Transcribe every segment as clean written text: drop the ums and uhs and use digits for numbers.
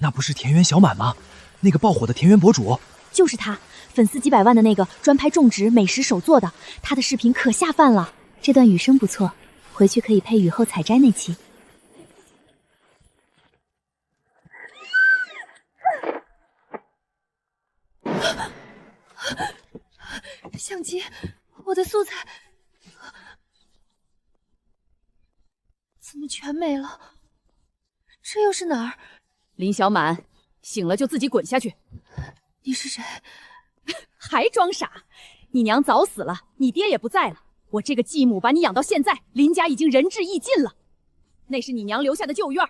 那不是田园小满吗？那个爆火的田园博主。就是他，粉丝几百万的那个，专拍种植美食手做的，他的视频可下饭了。这段雨声不错，回去可以配雨后采摘那期。相机，我的素材怎么全没了？这又是哪儿？林小满，醒了就自己滚下去。你是谁？还装傻？你娘早死了，你爹也不在了。我这个继母把你养到现在，林家已经仁至义尽了。那是你娘留下的旧院，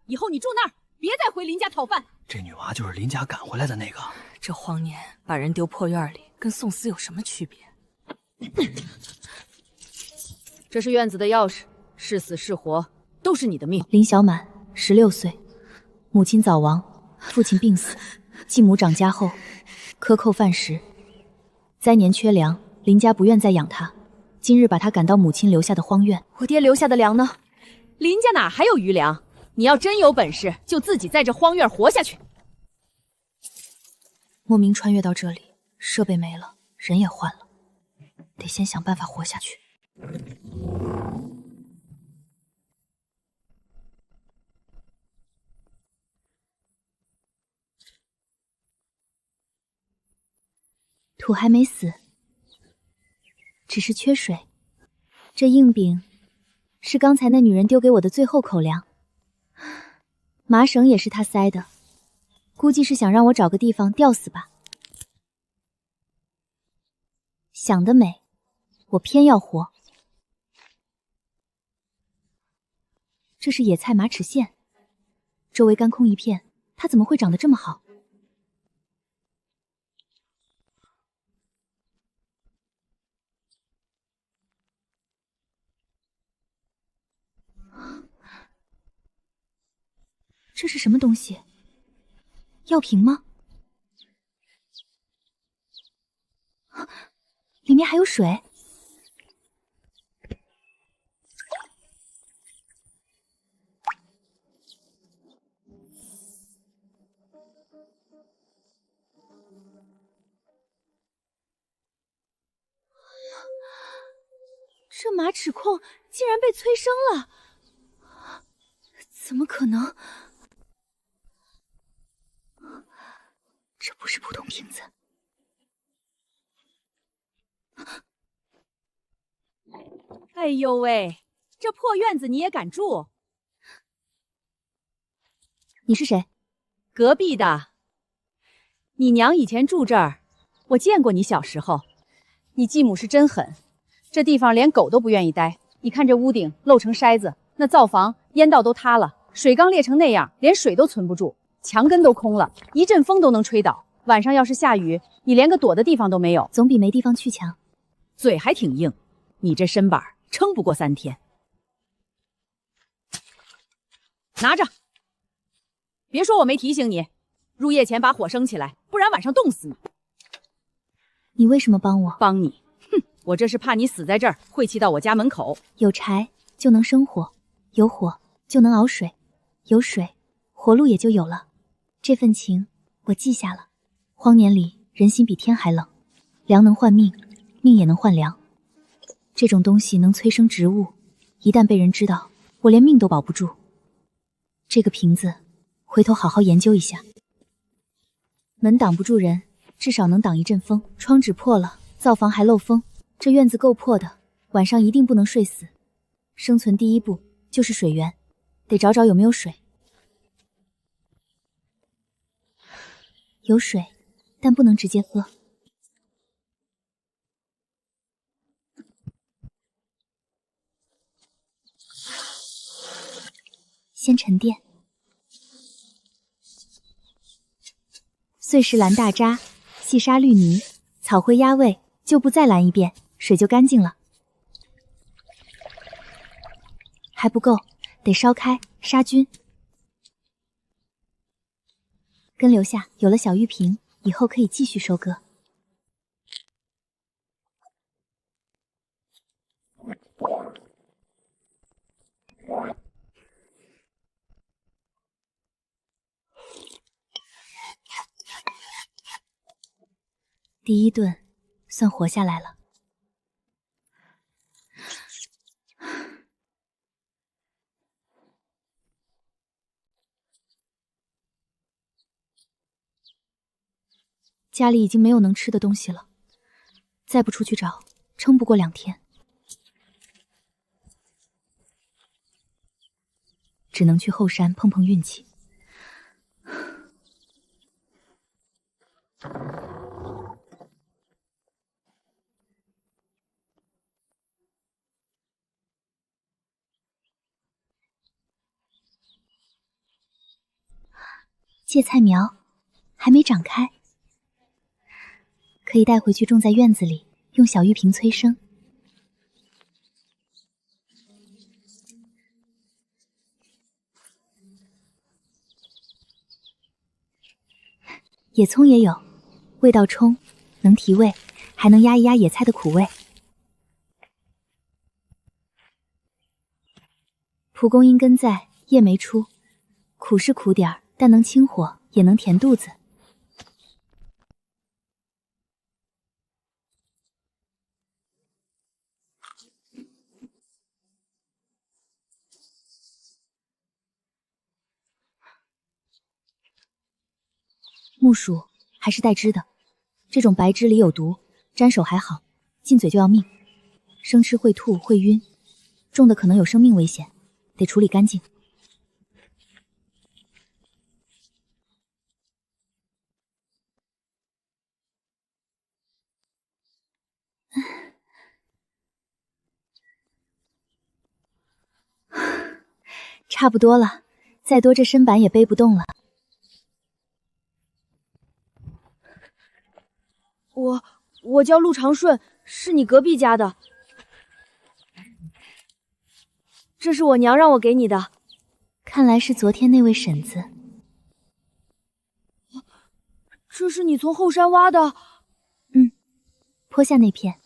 以后你住那儿，别再回林家讨饭。这女娃就是林家赶回来的那个。这荒年把人丢破院里，跟送死有什么区别？这是院子的钥匙，是死是活都是你的命。林小满16岁，母亲早亡，父亲病死，继母长家后克扣饭食，灾年缺粮，林家不愿再养他，今日把他赶到母亲留下的荒院。我爹留下的粮呢？林家哪还有余粮？你要真有本事，就自己在这荒院活下去。莫名穿越到这里，设备没了，人也换了，得先想办法活下去。土还没死，只是缺水。这硬饼是刚才那女人丢给我的最后口粮，麻绳也是她塞的，估计是想让我找个地方吊死吧。想得美，我偏要活。这是野菜马齿苋，周围干空一片，它怎么会长得这么好？这是什么东西？药瓶吗？里面还有水。这马齿控竟然被催生了，怎么可能？这不是普通瓶子。哎呦喂，这破院子你也敢住？你是谁？隔壁的。你娘以前住这儿，我见过你小时候。你继母是真狠，这地方连狗都不愿意待。你看这屋顶漏成筛子，那灶房烟道都塌了，水缸裂成那样，连水都存不住，墙根都空了，一阵风都能吹倒。晚上要是下雨，你连个躲的地方都没有，总比没地方去强。嘴还挺硬，你这身板撑不过3天。拿着，别说我没提醒你，入夜前把火升起来，不然晚上冻死你。你为什么帮我？帮你？哼，我这是怕你死在这儿，晦气到我家门口。有柴就能生火，有火就能熬水，有水活路也就有了。这份情我记下了。荒年里人心比天还冷，粮能换命，命也能换粮。这种东西能催生植物，一旦被人知道，我连命都保不住。这个瓶子回头好好研究一下。门挡不住人，至少能挡一阵风。窗纸破了，灶房还漏风，这院子够破的，晚上一定不能睡死。生存第一步就是水源，得找找有没有水。有水，但不能直接喝。先沉淀。碎石蓝大渣，细沙绿泥，草灰压味，就不再蓝一遍，水就干净了。还不够，得烧开，杀菌。根留下，有了小玉瓶，以后可以继续收割。第一顿算活下来了。家里已经没有能吃的东西了，再不出去找，撑不过2天。只能去后山碰碰运气。芥菜苗还没长开，可以带回去种在院子里，用小玉瓶催生。野葱也有，味道冲，能提味，还能压一压野菜的苦味。蒲公英根在，叶没出，苦是苦点儿，但能清火，也能填肚子。木薯还是带汁的，这种白汁里有毒，沾手还好，进嘴就要命。生吃会吐会晕，重的可能有生命危险，得处理干净。差不多了，再多这身板也背不动了。我叫陆长顺，是你隔壁家的。这是我娘让我给你的。看来是昨天那位婶子。这是你从后山挖的？坡下那片。你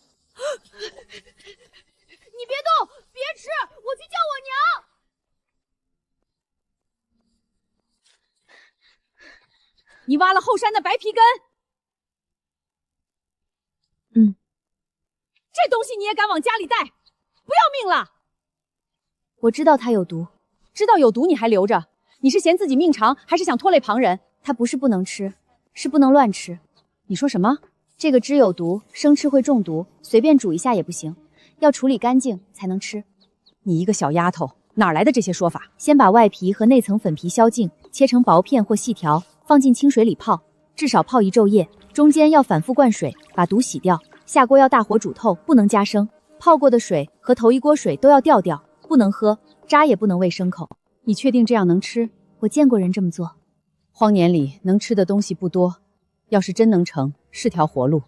别动，别吃，我去叫我娘。你挖了后山的白皮根？这东西你也敢往家里带？不要命了！我知道它有毒，知道有毒你还留着？你是嫌自己命长，还是想拖累旁人？它不是不能吃，是不能乱吃。你说什么？这个汁有毒，生吃会中毒，随便煮一下也不行，要处理干净才能吃。你一个小丫头，哪来的这些说法？先把外皮和内层粉皮削净，切成薄片或细条，放进清水里泡，至少泡1昼夜，中间要反复灌水，把毒洗掉。下锅要大火煮透，不能加生。泡过的水和头一锅水都要吊掉，不能喝，渣也不能喂牲口。你确定这样能吃？我见过人这么做。荒年里能吃的东西不多，要是真能成，是条活路。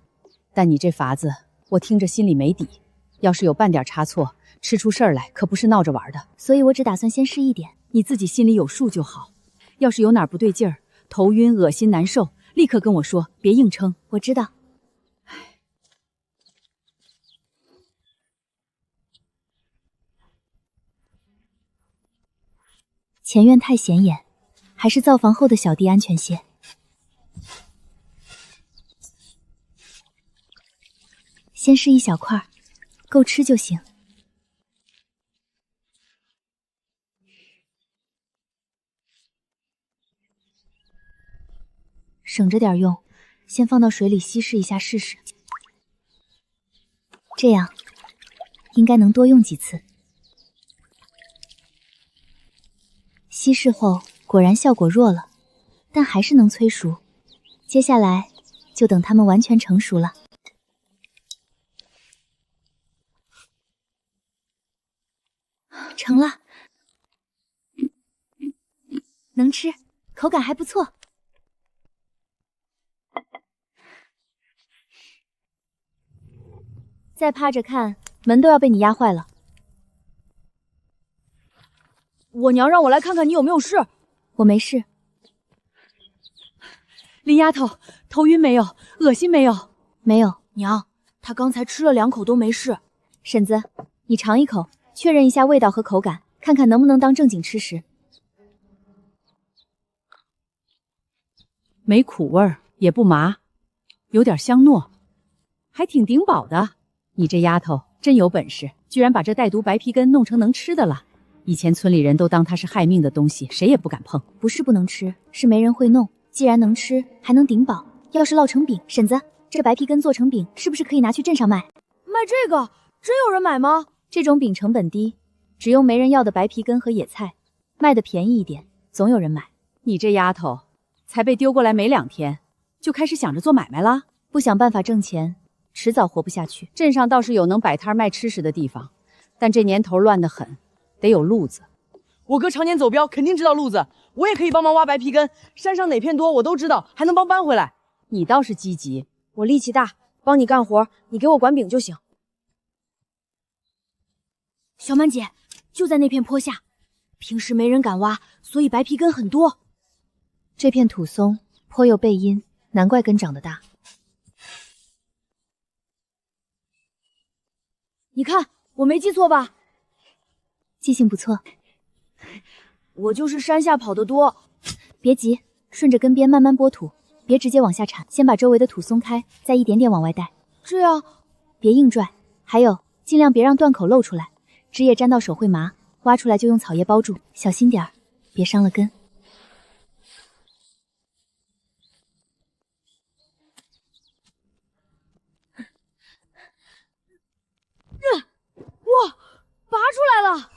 但你这法子，我听着心里没底。要是有半点差错，吃出事儿来，可不是闹着玩的。所以我只打算先试一点，你自己心里有数就好。要是有哪儿不对劲儿，头晕、恶心、难受，立刻跟我说，别硬撑。我知道。前院太显眼，还是造房后的小地安全些。先试一小块，够吃就行。省着点用，先放到水里稀释一下试试。这样应该能多用几次。稀释后果然效果弱了，但还是能催熟。接下来就等它们完全成熟了。成了，能吃，口感还不错。再趴着看，门都要被你压坏了。我娘让我来看看你有没有事。我没事。林丫头，头晕没有？恶心没有？没有。娘，她刚才吃了2口都没事。婶子，你尝一口，确认一下味道和口感，看看能不能当正经吃食。没苦味儿，也不麻，有点香糯。还挺顶饱的。你这丫头真有本事，居然把这带毒白皮根弄成能吃的了。以前村里人都当它是害命的东西，谁也不敢碰。不是不能吃，是没人会弄。既然能吃，还能顶饱，要是烙成饼，婶子，这白皮根做成饼，是不是可以拿去镇上卖？卖这个，真有人买吗？这种饼成本低，只用没人要的白皮根和野菜，卖的便宜一点，总有人买。你这丫头，才被丢过来没2天，就开始想着做买卖了？不想办法挣钱，迟早活不下去。镇上倒是有能摆摊卖吃食的地方，但这年头乱得很，得有路子。我哥常年走镖，肯定知道路子。我也可以帮忙挖白皮根，山上哪片多我都知道，还能帮搬回来。你倒是积极。我力气大，帮你干活，你给我管饼就行。小满姐，就在那片坡下，平时没人敢挖，所以白皮根很多。这片土松，坡又背阴，难怪根长得大。你看，我没记错吧？记性不错。我就是山下跑得多。别急，顺着根边慢慢拨土，别直接往下铲，先把周围的土松开，再一点点往外带。这样，别硬拽。还有，尽量别让断口露出来，枝叶沾到手会麻。挖出来就用草叶包住，小心点儿，别伤了根。哇，拔出来了！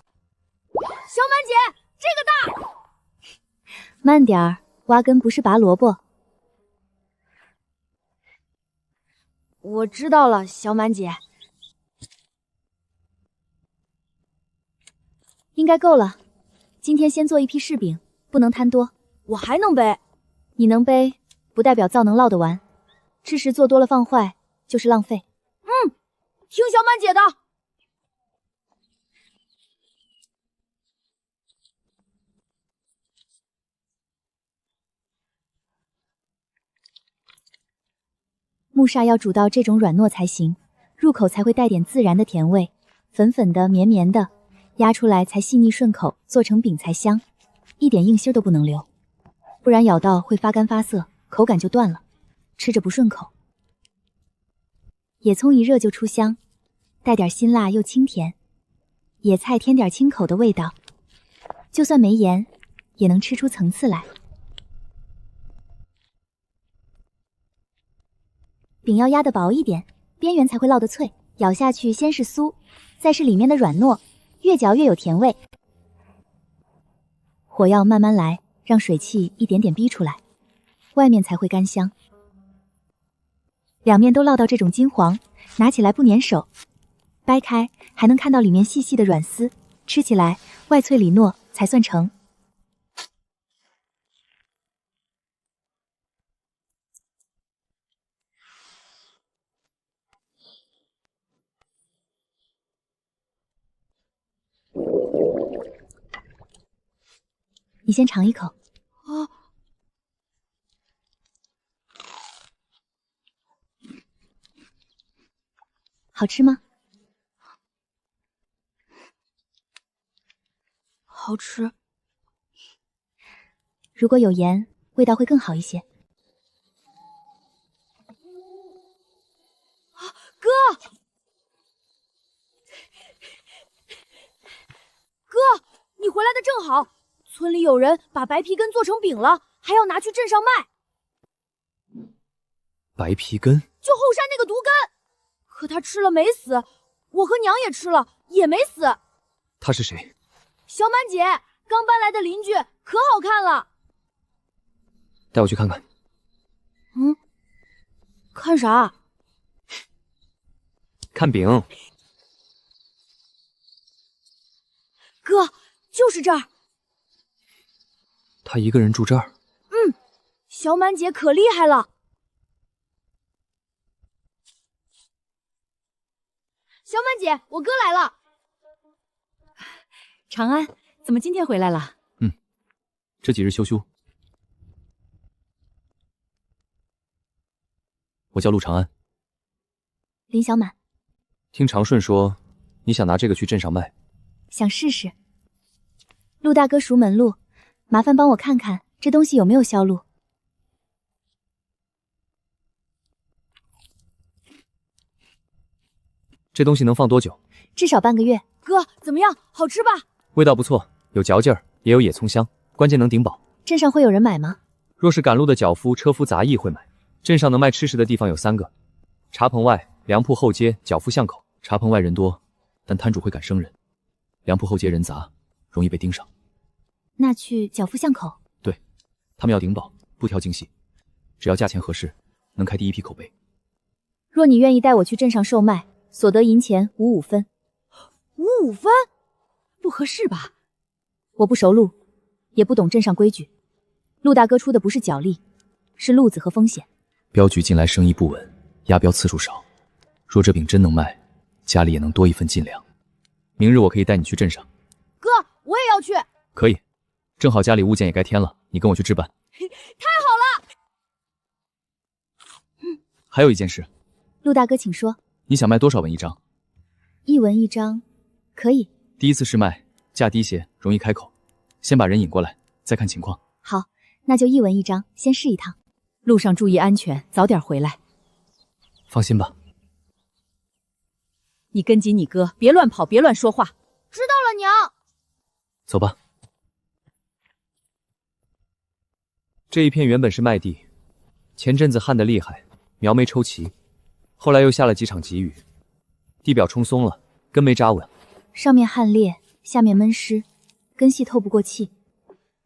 小满姐，这个大！慢点儿，挖根不是拔萝卜。我知道了，小满姐。应该够了。今天先做一批柿饼，不能贪多。我还能背。你能背，不代表灶能烙得完。吃食做多了放坏，就是浪费。听小满姐的。木砂要煮到这种软糯才行，入口才会带点自然的甜味，粉粉的、绵绵的，压出来才细腻顺口，做成饼才香，一点硬芯都不能留，不然咬到会发干发涩，口感就断了，吃着不顺口。野葱一热就出香，带点辛辣又清甜，野菜添点清口的味道，就算没盐，也能吃出层次来。饼要压得薄一点，边缘才会烙得脆，咬下去先是酥，再是里面的软糯，越嚼越有甜味。火要慢慢来，让水汽一点点逼出来，外面才会干香。两面都烙到这种金黄，拿起来不粘手，掰开还能看到里面细细的软丝，吃起来外脆里糯才算成。你先尝一口。好吃吗？好吃。如果有盐，味道会更好一些。哥，你回来的正好。村里有人把白皮根做成饼了，还要拿去镇上卖。白皮根？就后山那个毒根，可他吃了没死，我和娘也吃了，也没死。他是谁？小满姐，刚搬来的邻居，可好看了。带我去看看。看啥？看饼。哥，就是这儿。他一个人住这儿？小满姐可厉害了。小满姐，我哥来了。长安，怎么今天回来了？这几日休休。我叫陆长安。林小满。听长顺说，你想拿这个去镇上卖。想试试。陆大哥熟门路，麻烦帮我看看这东西有没有销路。这东西能放多久？至少半个月。哥，怎么样？好吃吧？味道不错，有嚼劲儿，也有野葱香，关键能顶饱。镇上会有人买吗？若是赶路的脚夫、车夫杂役会买。镇上能卖吃食的地方有3个：茶棚外、粮铺后街、脚夫巷口。茶棚外人多，但摊主会赶生人；粮铺后街人杂，容易被盯上。那去脚夫巷口。对，他们要顶饱，不挑精细，只要价钱合适，能开第一批口碑。若你愿意带我去镇上售卖，所得银钱5分。55分？不合适吧？我不熟路，也不懂镇上规矩。陆大哥出的不是脚力，是路子和风险。镖局近来生意不稳，押镖次数少。若这饼真能卖，家里也能多一份进粮。明日我可以带你去镇上。哥，我也要去。可以，正好家里物件也该添了，你跟我去置办。太好了！还有一件事，陆大哥请说。你想卖多少文一张？1文1张，可以。第一次试卖，价低些，容易开口。先把人引过来，再看情况。好，那就1文1张，先试一趟。路上注意安全，早点回来。放心吧。你跟紧你哥，别乱跑，别乱说话。知道了，娘。走吧。这一片原本是麦地，前阵子旱得厉害，苗没抽齐，后来又下了几场急雨，地表冲松了，根没扎稳。上面旱裂，下面闷湿，根系透不过气，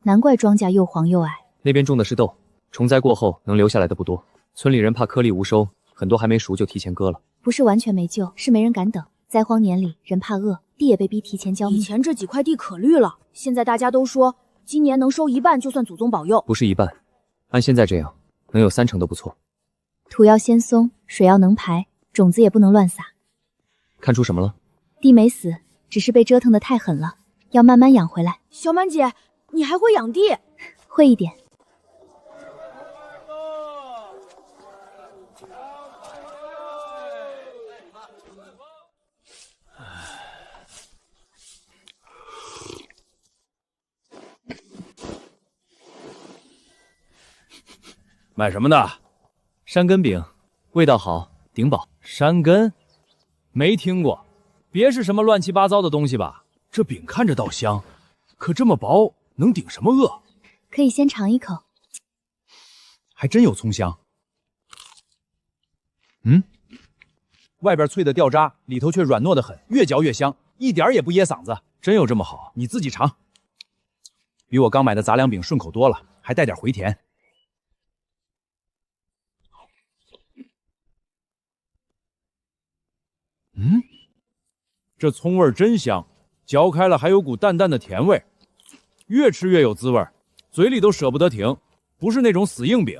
难怪庄稼又黄又矮。那边种的是豆，虫灾过后能留下来的不多，村里人怕颗粒无收，很多还没熟就提前割了。不是完全没救，是没人敢等。灾荒年里，人怕饿，地也被逼提前浇灭。以前这几块地可绿了，现在大家都说今年能收1半，就算祖宗保佑。不是1半，按现在这样，能有30%都不错。土要先松，水要能排，种子也不能乱撒。看出什么了？地没死，只是被折腾得太狠了，要慢慢养回来。小满姐，你还会养地？会一点。卖什么的？山根饼，味道好，顶饱。山根？没听过，别是什么乱七八糟的东西吧？这饼看着倒香，可这么薄，能顶什么饿？可以先尝一口。还真有葱香。外边脆的掉渣，里头却软糯的很，越嚼越香，一点也不噎嗓子。真有这么好？你自己尝。比我刚买的杂粮饼顺口多了，还带点回甜。这葱味真香，嚼开了还有股淡淡的甜味，越吃越有滋味，嘴里都舍不得停，不是那种死硬饼。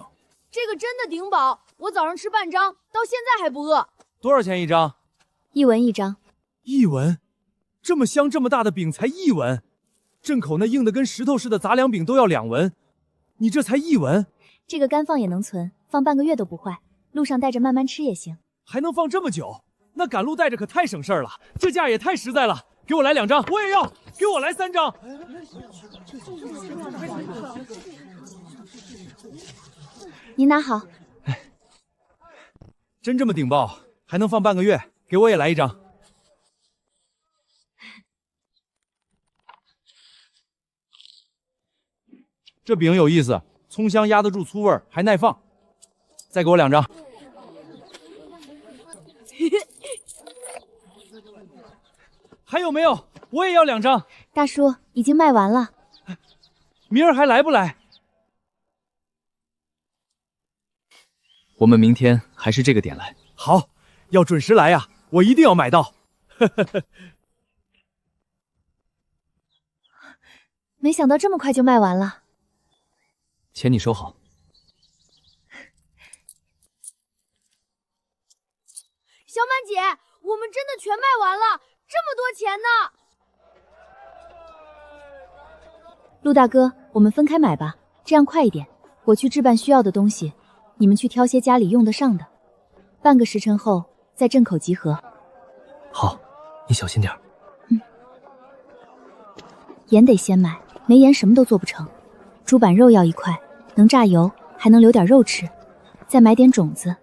这个真的顶饱，我早上吃半张，到现在还不饿。多少钱一张？1文1张。1文？这么香这么大的饼才1文？镇口那硬的跟石头似的杂粮饼都要2文，你这才1文？这个干放也能存，放半个月都不坏，路上带着慢慢吃也行。还能放这么久？那赶路带着可太省事儿了，这价也太实在了。给我来2张，我也要，给我来3张。您拿好。真这么顶爆，还能放半个月？给我也来1张。这饼有意思，葱香压得住粗味，还耐放。再给我2张。还有没有？我也要2张。大叔，已经卖完了。明儿还来不来？我们明天还是这个点来。好，要准时来呀，我一定要买到。没想到这么快就卖完了。钱你收好。小满姐，我们真的全卖完了，这么多钱呢！陆大哥，我们分开买吧，这样快一点。我去置办需要的东西，你们去挑些家里用得上的。半个时辰后在镇口集合。好，你小心点儿。盐得先买，没盐什么都做不成。猪板肉要1块，能榨油，还能留点肉吃。再买点种子，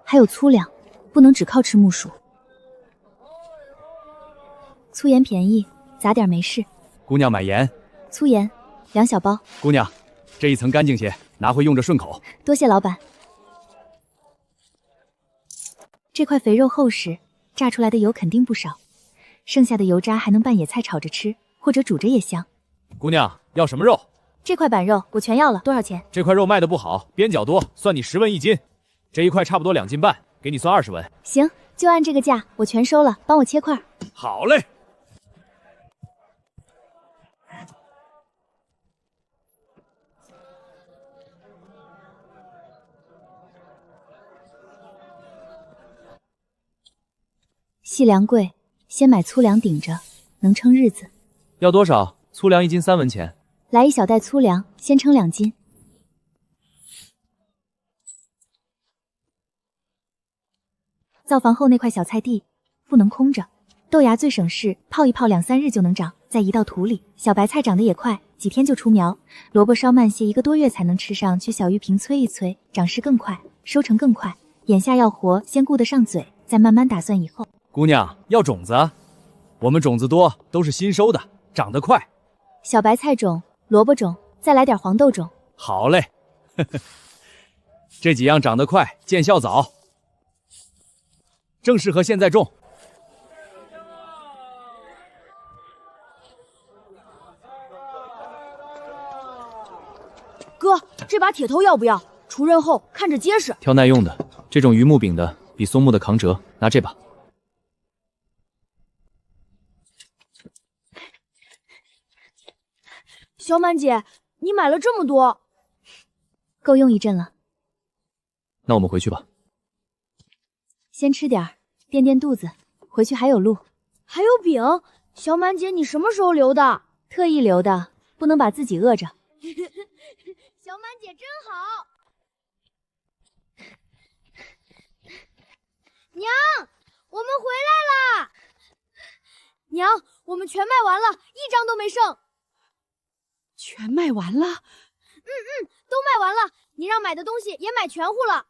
还有粗粮，不能只靠吃木薯。粗盐便宜，撒点没事。姑娘买盐。粗盐2小包。姑娘，这一层干净些，拿回用着顺口。多谢老板。这块肥肉厚实，炸出来的油肯定不少，剩下的油渣还能拌野菜炒着吃，或者煮着也香。姑娘要什么肉？这块板肉我全要了，多少钱？这块肉卖的不好，边角多，算你10文1斤。这一块差不多2斤半，给你算20文。行，就按这个价，我全收了，帮我切块。好嘞。细粮贵，先买粗粮顶着，能撑日子。要多少？粗粮1斤3文钱。来1小袋粗粮，先称2斤。造房后那块小菜地不能空着，豆芽最省事，泡一泡2、3日就能长，再移到土里。小白菜长得也快，几天就出苗。萝卜稍慢些，1个多月才能吃上去。小玉萍催一催，长势更快，收成更快。眼下要活，先顾得上嘴，再慢慢打算以后。姑娘要种子啊？我们种子多，都是新收的，长得快。小白菜种，萝卜种，再来点黄豆种。好嘞，这几样长得快，见效早，正适合现在种。哥，这把铁头要不要？出刃后看着结实。挑耐用的，这种榆木柄的比松木的扛折，拿这把。小满姐，你买了这么多，够用一阵了。那我们回去吧。先吃点儿，垫垫肚子，回去还有路。还有饼，小满姐，你什么时候留的？特意留的，不能把自己饿着。小满姐真好。娘，我们回来啦！娘，我们全卖完了，一张都没剩。全卖完了？都卖完了，你让买的东西也买全乎了。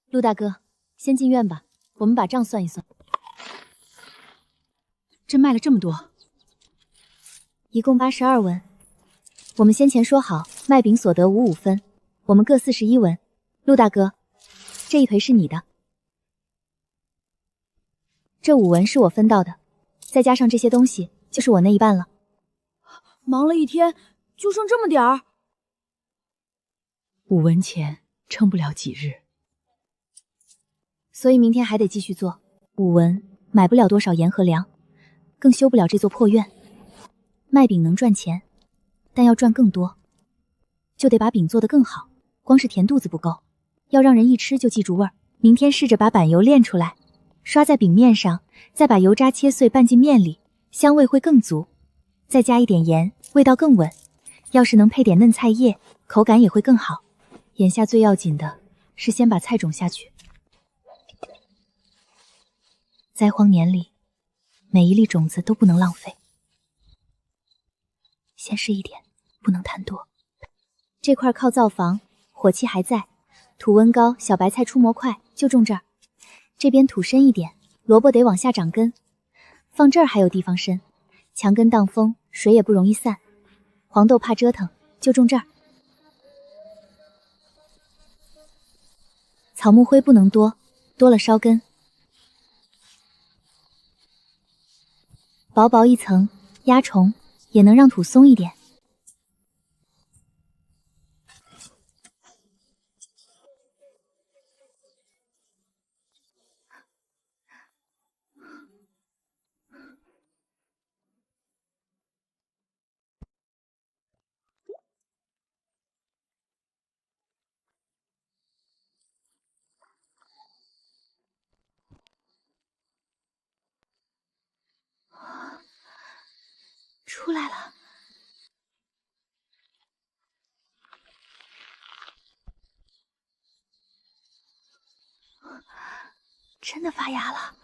陆大哥，先进院吧，我们把账算一算。真卖了这么多？一共82文。我们先前说好，卖饼所得5分，我们各41文。陆大哥，这一赔是你的，这5文是我分到的，再加上这些东西，就是我那一半了。忙了一天，就剩这么点儿。 5文钱撑不了几日，所以明天还得继续做。5文买不了多少盐和粮，更修不了这座破院。卖饼能赚钱，但要赚更多，就得把饼做得更好。光是填肚子不够，要让人一吃就记住味儿。明天试着把板油炼出来，刷在饼面上，再把油渣切碎拌进面里，香味会更足。再加一点盐，味道更稳。要是能配点嫩菜叶，口感也会更好。眼下最要紧的是先把菜种下去。灾荒年里，每一粒种子都不能浪费。先试一点，不能贪多。这块靠灶房，火气还在，土温高，小白菜出蘑快，就种这儿。这边土深一点，萝卜得往下长根，放这儿还有地方深，墙根挡风，水也不容易散。黄豆怕折腾，就种这儿。草木灰不能多，多了烧根。薄薄一层，压虫也能让土松一点。出来了。真的发芽了。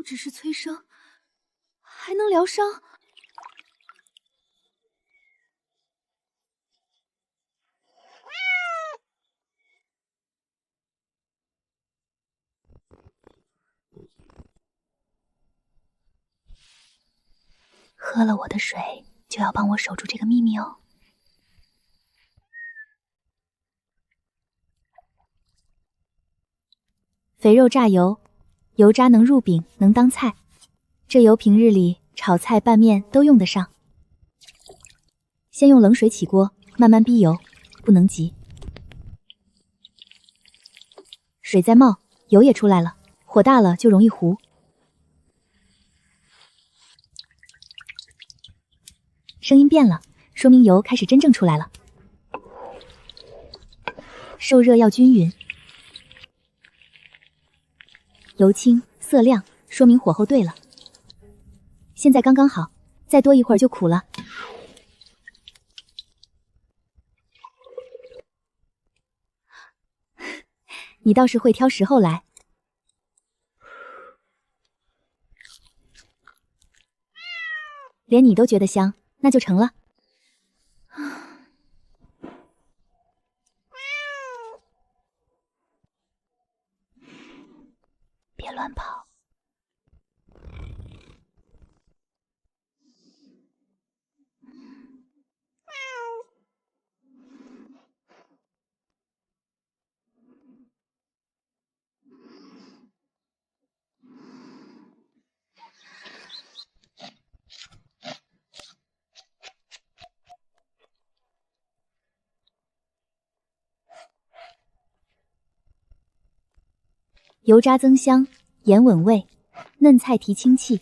只是催生，还能疗伤。喝了我的水，就要帮我守住这个秘密哦。肥肉榨油，油渣能入饼，能当菜。这油平日里炒菜、拌面都用得上。先用冷水起锅，慢慢逼油，不能急。水在冒，油也出来了，火大了就容易糊。声音变了，说明油开始真正出来了。受热要均匀，油清色亮，说明火候对了。现在刚刚好，再多一会儿就苦了。你倒是会挑时候来。连你都觉得香，那就成了。别乱跑。油渣增香，盐稳味，嫩菜提清气，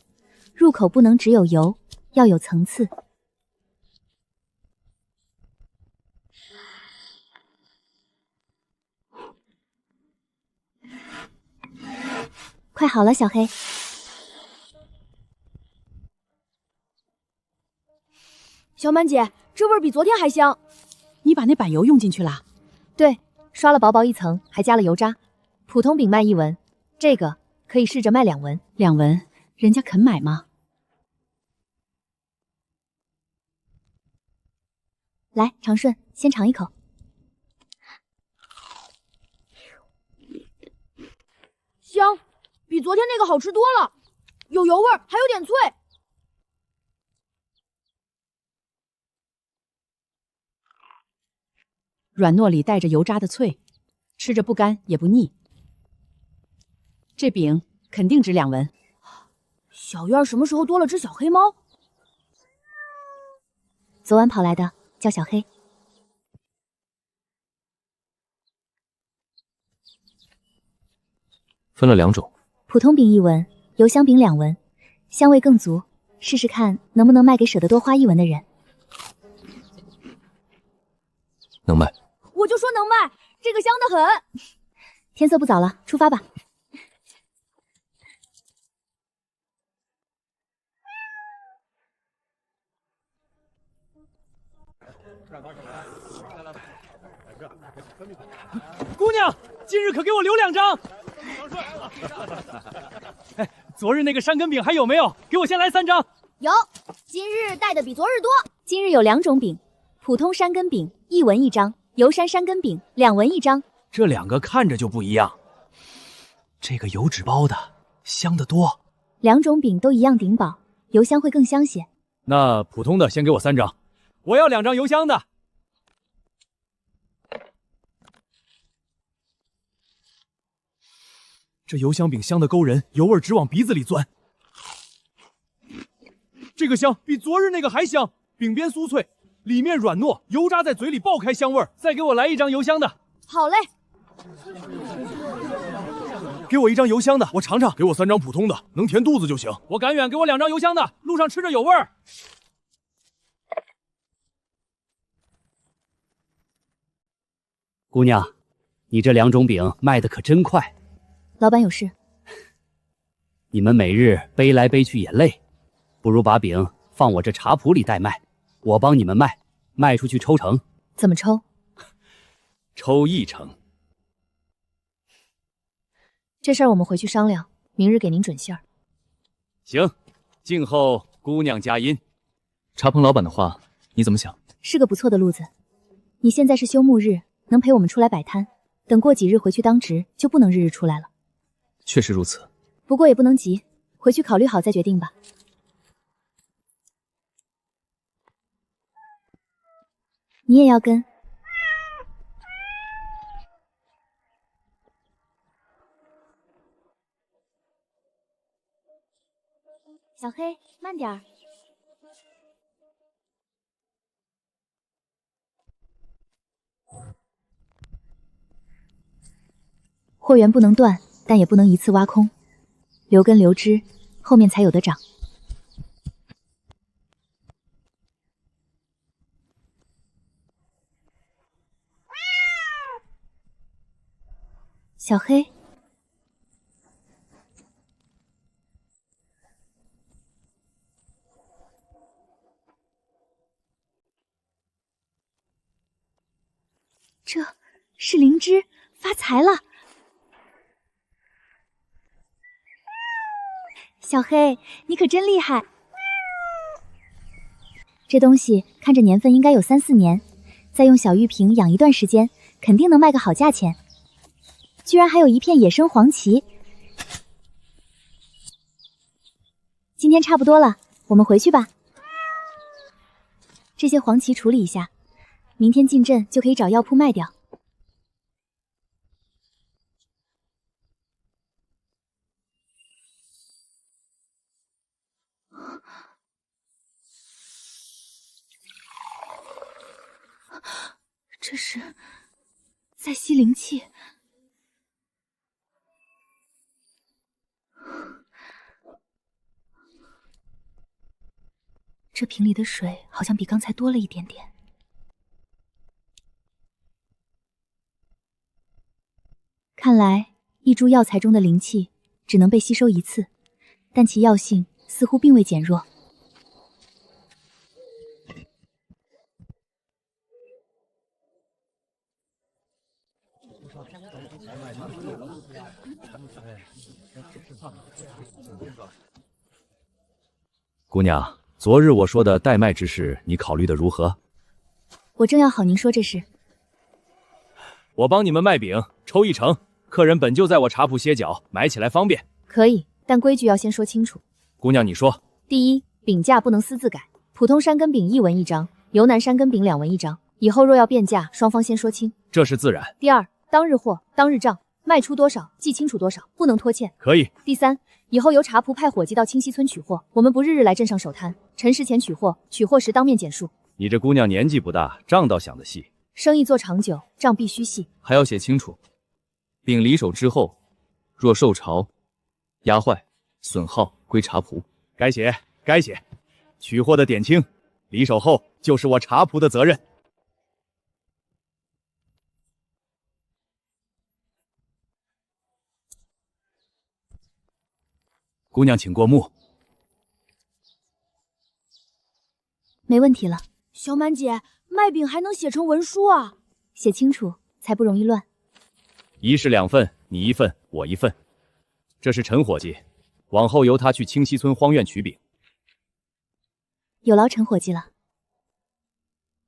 入口不能只有油，要有层次。快好了，小黑。小满姐，这味儿比昨天还香。你把那板油用进去了？对，刷了薄薄一层，还加了油渣。普通饼卖1文，这个可以试着卖2文。2文，人家肯买吗？来，长顺，先尝一口。香，比昨天那个好吃多了，有油味儿，还有点脆。软糯里带着油渣的脆，吃着不干也不腻。这饼肯定值2文。小院什么时候多了只小黑猫？昨晚跑来的，叫小黑。分了2种，普通饼1文，油香饼2文，香味更足。试试看能不能卖给舍得多花1文的人。能卖。我就说能卖，这个香得很。天色不早了，出发吧。姑娘，今日可给我留2张。哎，昨日那个山根饼还有没有？给我先来3张。有，今日带的比昨日多。今日有2种饼，普通山根饼1文1张，油山山根饼2文1张。这2个看着就不一样，这个油纸包的香得多。2种饼都一样顶饱，油香会更香些。那普通的先给我3张，我要2张油香的。这油香饼香得勾人，油味直往鼻子里钻。这个香比昨日那个还香，饼边酥脆，里面软糯，油渣在嘴里爆开香味儿。再给我来1张油香的。好嘞。给我1张油香的，我尝尝。给我3张普通的，能填肚子就行。我赶远，给我2张油香的，路上吃着有味儿。姑娘，你这2种饼卖的可真快。老板有事。你们每日背来背去也累，不如把饼放我这茶铺里代卖，我帮你们卖，卖出去抽成。怎么抽？抽1成。这事儿我们回去商量，明日给您准信儿。行，静候姑娘佳音。茶棚老板的话，你怎么想？是个不错的路子。你现在是休沐日，能陪我们出来摆摊，等过几日回去当值，就不能日日出来了。确实如此，不过也不能急，回去考虑好再决定吧。你也要跟？小黑，慢点儿。货源不能断，但也不能一次挖空，留根留枝，后面才有得长。小黑，这是灵芝，发财了！小黑，你可真厉害！这东西看着年份应该有3、4年，再用小玉瓶养一段时间，肯定能卖个好价钱。居然还有一片野生黄芪。今天差不多了，我们回去吧。这些黄芪处理一下，明天进镇就可以找药铺卖掉。这是在吸灵气。这瓶里的水好像比刚才多了一点点。看来一株药材中的灵气只能被吸收一次，但其药性似乎并未减弱。姑娘，昨日我说的代卖之事，你考虑的如何？我正要好您说这事。我帮你们卖饼，抽1成。客人本就在我茶铺歇脚，买起来方便。可以，但规矩要先说清楚。姑娘，你说。第一，饼价不能私自改，普通山根饼1文1张，由南山根饼2文1张。以后若要变价，双方先说清。这是自然。第二，当日货当日账，卖出多少记清楚多少，不能拖欠。可以。第三，以后由茶铺派伙计到清溪村取货，我们不日日来镇上守摊，辰时前取货，取货时当面减数。你这姑娘年纪不大，账倒想得细。生意做长久，账必须细，还要写清楚。饼离手之后，若受潮、压坏、损耗，归茶铺。该写，该写。取货的点清，离手后就是我茶铺的责任。姑娘，请过目。没问题了。小满姐，卖饼还能写成文书啊？写清楚才不容易乱。一式2份，你1份，我1份。这是陈伙计，往后由他去清溪村荒院取饼。有劳陈伙计了。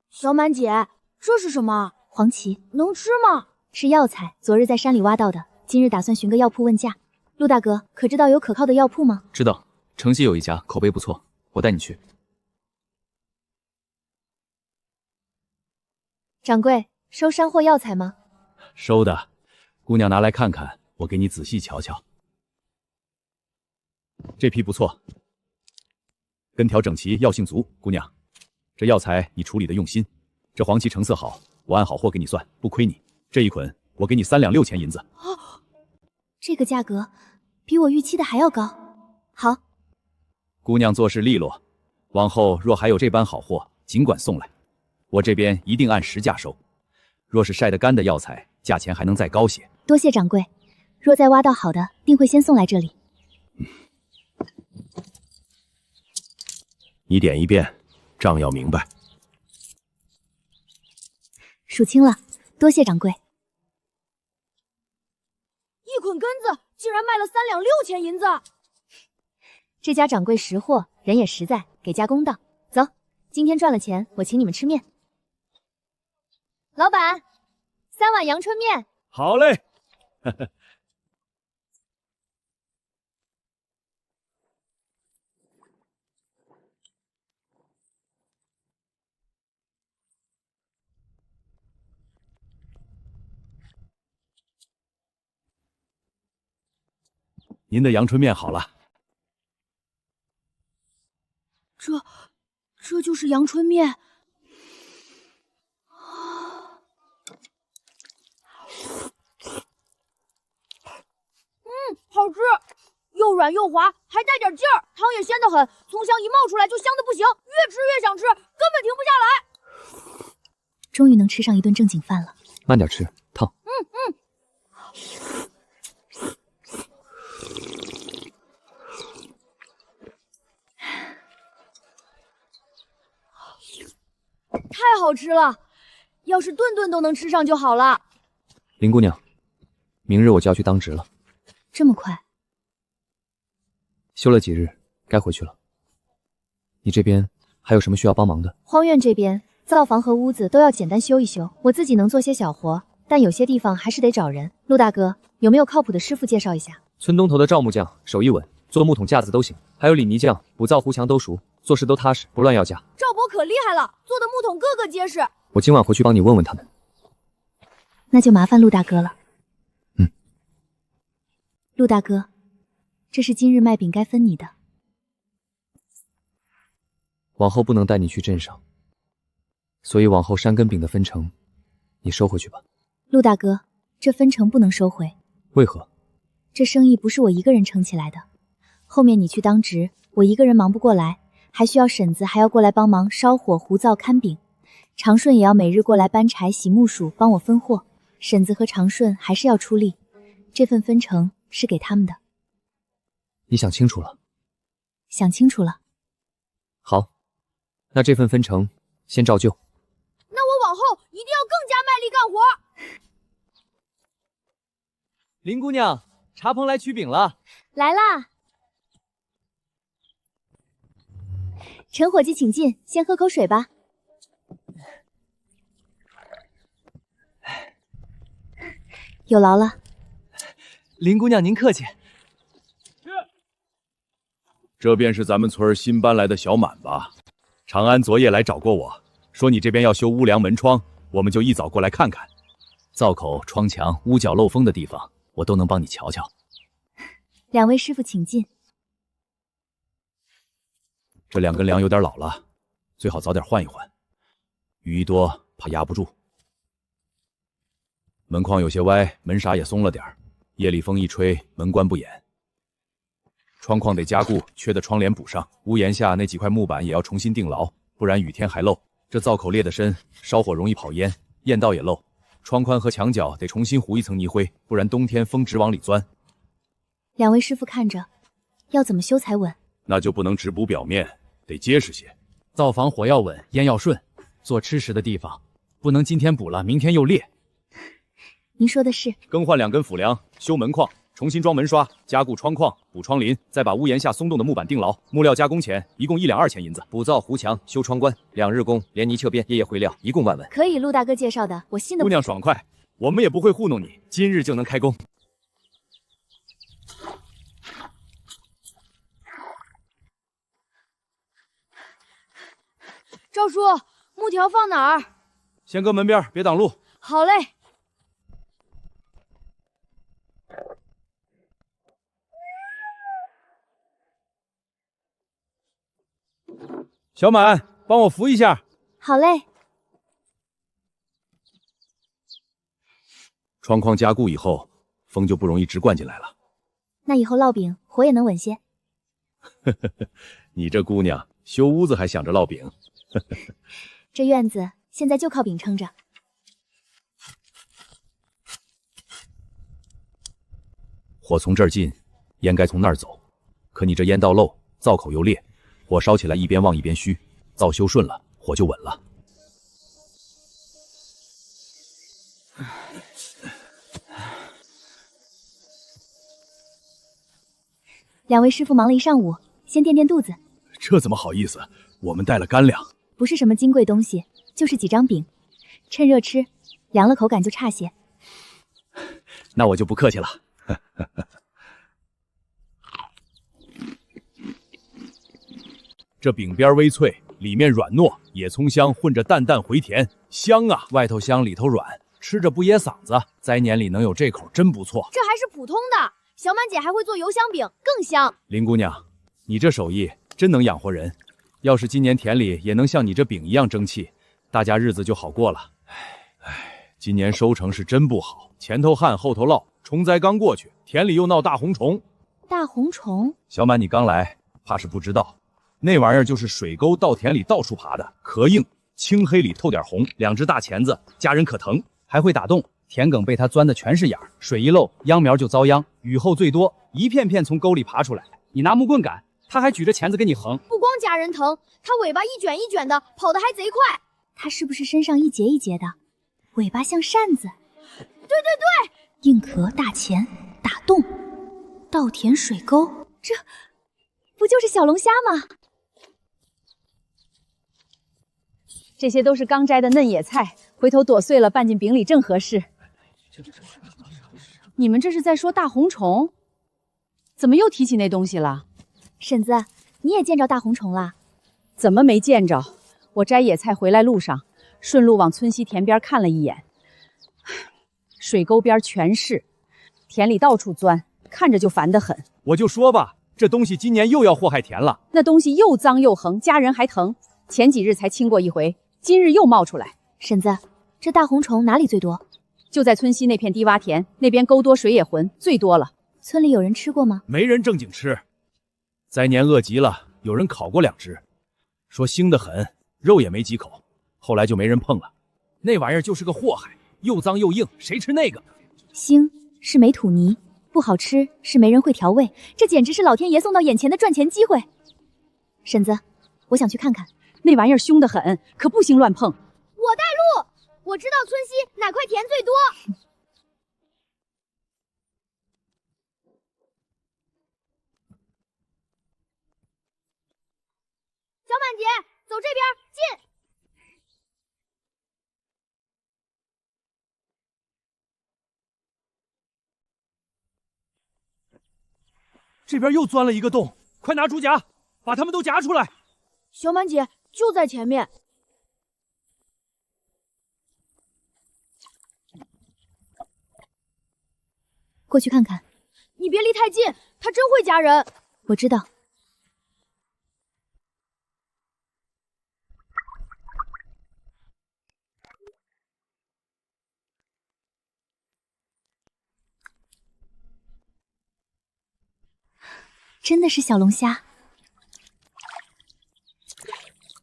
小满姐，这是什么？黄芪能吃吗？是药材，昨日在山里挖到的，今日打算寻个药铺问价。陆大哥，可知道有可靠的药铺吗？知道，城西有一家，口碑不错，我带你去。掌柜，收山货药材吗？收的，姑娘拿来看看，我给你仔细瞧瞧。这批不错，根条整齐，药性足。姑娘，这药材你处理的用心，这黄芪成色好，我按好货给你算，不亏你。这一捆我给你3两6钱银子。这个价格比我预期的还要高。好，姑娘做事利落，往后若还有这般好货，尽管送来，我这边一定按实价收。若是晒得干的药材，价钱还能再高些。多谢掌柜，若再挖到好的，定会先送来这里。你点一遍，账要明白。数清了，多谢掌柜。一捆根子竟然卖了3两6钱银子，这家掌柜识货，人也实在，给家公道。走，今天赚了钱，我请你们吃面。老板，3碗阳春面。好嘞。您的阳春面好了。这就是阳春面。好吃，又软又滑，还带点劲儿，汤也鲜得很，葱香一冒出来就香得不行，越吃越想吃，根本停不下来。终于能吃上一顿正经饭了。慢点吃，烫。太好吃了，要是顿顿都能吃上就好了。林姑娘，明日我就要去当值了。这么快？休了几日，该回去了。你这边还有什么需要帮忙的？荒院这边灶房和屋子都要简单修一修，我自己能做些小活，但有些地方还是得找人。陆大哥，有没有靠谱的师傅介绍一下？村东头的赵木匠手艺稳，做木桶架子都行，还有李泥匠补灶糊墙都熟，做事都踏实，不乱要价。赵伯可厉害了，做的木桶个个结实。我今晚回去帮你问问他们。那就麻烦陆大哥了。陆大哥，这是今日卖饼该分你的。往后不能带你去镇上，所以往后山根饼的分成，你收回去吧。陆大哥，这分成不能收回。为何？这生意不是我一个人撑起来的，后面你去当值，我一个人忙不过来，还需要婶子还要过来帮忙烧火糊灶看饼，长顺也要每日过来搬柴洗木薯帮我分货，婶子和长顺还是要出力，这份分成是给他们的。你想清楚了？想清楚了。好，那这份分成先照旧。那我往后一定要更加卖力干活。林姑娘，茶棚来取饼了。来啦！陈伙计请进，先喝口水吧。有劳了。林姑娘您客气。这便是咱们村新搬来的小满吧？长安昨夜来找过我，说你这边要修屋梁门窗，我们就一早过来看看。灶口、窗墙、屋角漏风的地方，我都能帮你瞧瞧。两位师傅请进。这2根梁有点老了，最好早点换一换。雨一多，怕压不住。门框有些歪，门纱也松了点，夜里风一吹，门关不严。窗框得加固，缺的窗帘补上。屋檐下那几块木板也要重新钉牢，不然雨天还漏。这灶口裂得深，烧火容易跑烟，砚道也漏。窗宽和墙角得重新糊一层泥灰，不然冬天风直往里钻。两位师傅看着，要怎么修才稳？那就不能只补表面，得结实些。灶房火要稳，烟要顺，做吃食的地方不能今天补了，明天又裂。您说的是。更换2根辅梁，修门框，重新装门刷，加固窗框，补窗棂，再把屋檐下松动的木板钉牢。木料加工钱一共1两2钱银子。补灶糊墙，修窗关，2日工，连泥砌边，夜夜回料，一共万文。可以，陆大哥介绍的，我信得。姑娘爽快，我们也不会糊弄你，今日就能开工。赵叔，木条放哪儿？先搁门边，别挡路。好嘞。小满，帮我扶一下。好嘞。窗框加固以后，风就不容易直灌进来了。那以后烙饼火也能稳些。你这姑娘，修屋子还想着烙饼。这院子现在就靠饼撑着。火从这儿进，烟该从那儿走。可你这烟道漏，灶口又裂，火烧起来一边旺一边虚，灶修顺了，火就稳了。两位师傅忙了一上午，先垫垫肚子。这怎么好意思？我们带了干粮。不是什么金贵东西，就是几张饼，趁热吃，凉了口感就差些。那我就不客气了。这饼边微脆，里面软糯，野葱香混着淡淡回甜，香啊！外头香，里头软，吃着不噎嗓子。灾年里能有这口，真不错。这还是普通的，小满姐还会做油香饼，更香。林姑娘，你这手艺真能养活人。要是今年田里也能像你这饼一样争气，大家日子就好过了。今年收成是真不好，前头旱后头涝，虫灾刚过去，田里又闹大红虫。大红虫？小满，你刚来，怕是不知道，那玩意儿就是水沟到田里到处爬的，壳硬，青黑里透点红，2只大钳子，家人可疼，还会打洞，田埂被它钻的全是眼儿，水一漏，秧苗就遭殃。雨后最多，一片片从沟里爬出来。你拿木棍赶，它还举着钳子给你横。不光家人疼，它尾巴一卷一卷的，跑得还贼快。它是不是身上一节一节的，尾巴像扇子？对，硬壳大钳打洞，稻田水沟，这不就是小龙虾吗？这些都是刚摘的嫩野菜，回头剁碎了拌进饼里正合适。你们这是在说大红虫？怎么又提起那东西了？婶子，你也见着大红虫啦？怎么没见着？我摘野菜回来路上，顺路往村西田边看了一眼，水沟边全是，田里到处钻，看着就烦得很。我就说吧，这东西今年又要祸害田了。那东西又脏又横，家人还疼。前几日才清过一回，今日又冒出来。婶子，这大红虫哪里最多？就在村西那片低洼田，那边沟多水也浑，最多了。村里有人吃过吗？没人正经吃。灾年饿极了，有人烤过2只，说腥得很，肉也没几口，后来就没人碰了。那玩意儿就是个祸害，又脏又硬，谁吃那个？腥是没土泥，不好吃是没人会调味，这简直是老天爷送到眼前的赚钱机会。婶子，我想去看看。那玩意儿凶得很，可不兴乱碰。我带路，我知道村西哪块田最多。小满姐，走这边，进。这边又钻了一个洞，快拿竹夹，把他们都夹出来。小满姐就在前面。过去看看。你别离太近，他真会夹人。我知道。真的是小龙虾。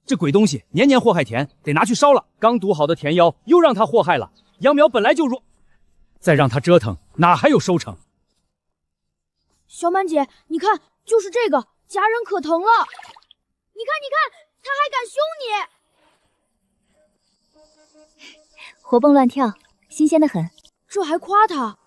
这鬼东西年年祸害田，得拿去烧了。刚毒好的田妖又让它祸害了，秧苗本来就弱，再让它折腾，哪还有收成？小满姐，你看，就是这个，夹人可疼了。你看，他还敢凶你，活蹦乱跳，新鲜的很。这还夸他？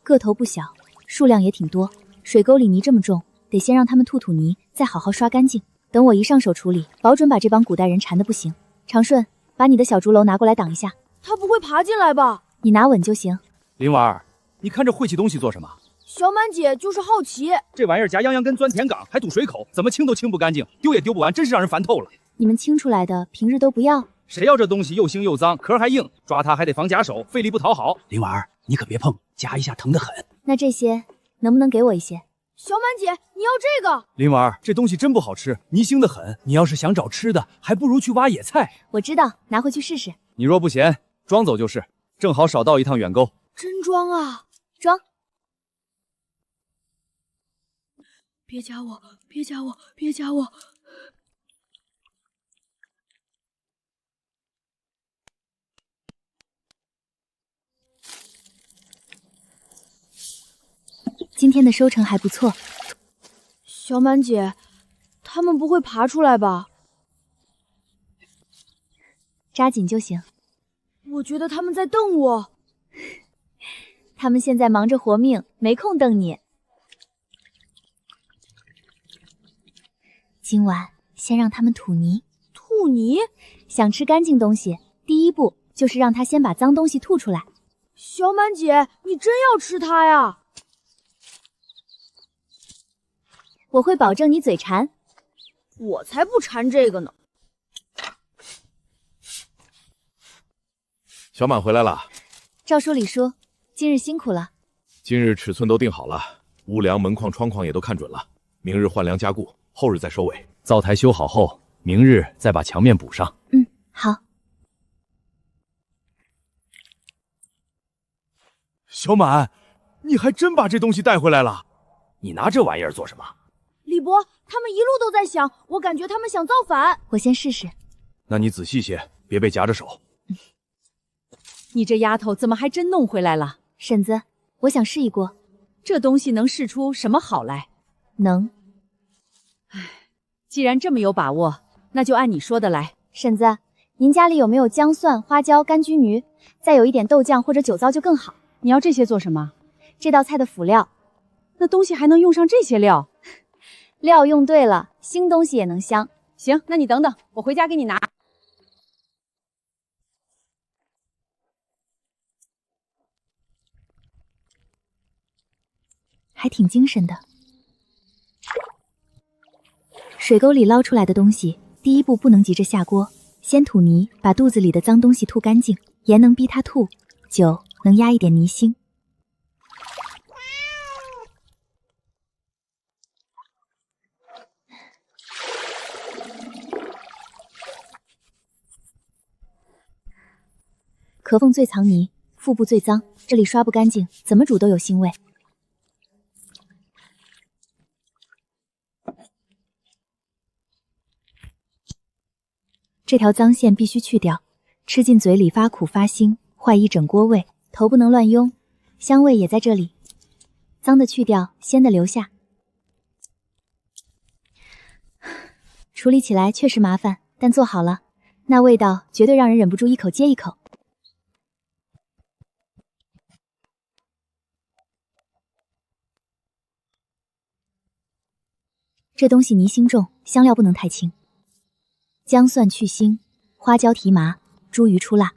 个头不小，数量也挺多。水沟里泥这么重，得先让他们吐吐泥，再好好刷干净。等我一上手处理，保准把这帮古代人馋得不行。长顺，把你的小竹篓拿过来挡一下。他不会爬进来吧？你拿稳就行。林婉儿，你看这晦气东西做什么？小满姐就是好奇。这玩意儿夹秧秧根钻田埂，还堵水口，怎么清都清不干净，丢也丢不完，真是让人烦透了。你们清出来的，平日都不要。谁要这东西又腥又脏，壳还硬，抓它还得防夹手，费力不讨好。林婉儿，你可别碰，夹一下疼得很。那这些能不能给我一些？小满姐，你要这个？林婉儿，这东西真不好吃，泥腥得很。你要是想找吃的，还不如去挖野菜。我知道，拿回去试试。你若不嫌，装走就是，正好少到一趟远沟。真装啊？装。别夹我，别夹我，别夹我！今天的收成还不错。小满姐，他们不会爬出来吧？扎紧就行。我觉得他们在瞪我。他们现在忙着活命，没空瞪你。今晚先让他们吐泥。吐泥？想吃干净东西，第一步就是让他先把脏东西吐出来。小满姐，你真要吃它呀？我会保证你嘴馋。我才不馋这个呢。小满回来了。赵叔、李叔，今日辛苦了。今日尺寸都定好了，屋梁、门框、窗框也都看准了，明日换梁加固，后日再收尾。灶台修好后，明日再把墙面补上。好。小满，你还真把这东西带回来了？你拿这玩意儿做什么？李伯，他们一路都在想，我感觉他们想造反。我先试试。那你仔细些，别被夹着手。你这丫头怎么还真弄回来了？婶子，我想试一锅。这东西能试出什么好来？能。既然这么有把握，那就按你说的来。婶子，您家里有没有姜蒜、花椒、柑橘泥？再有一点豆酱或者酒糟就更好。你要这些做什么？这道菜的辅料。那东西还能用上这些料？料用对了，新东西也能香。行，那你等等，我回家给你拿。还挺精神的。水沟里捞出来的东西，第一步不能急着下锅，先吐泥，把肚子里的脏东西吐干净。盐能逼它吐，酒能压一点泥腥。壳缝最藏泥，腹部最脏，这里刷不干净，怎么煮都有腥味。这条脏线必须去掉，吃进嘴里发苦发腥，坏一整锅味。头不能乱用，香味也在这里。脏的去掉，鲜的留下。处理起来确实麻烦，但做好了，那味道绝对让人忍不住一口接一口。这东西泥腥重，香料不能太轻。姜蒜去腥，花椒提麻，茱萸出辣，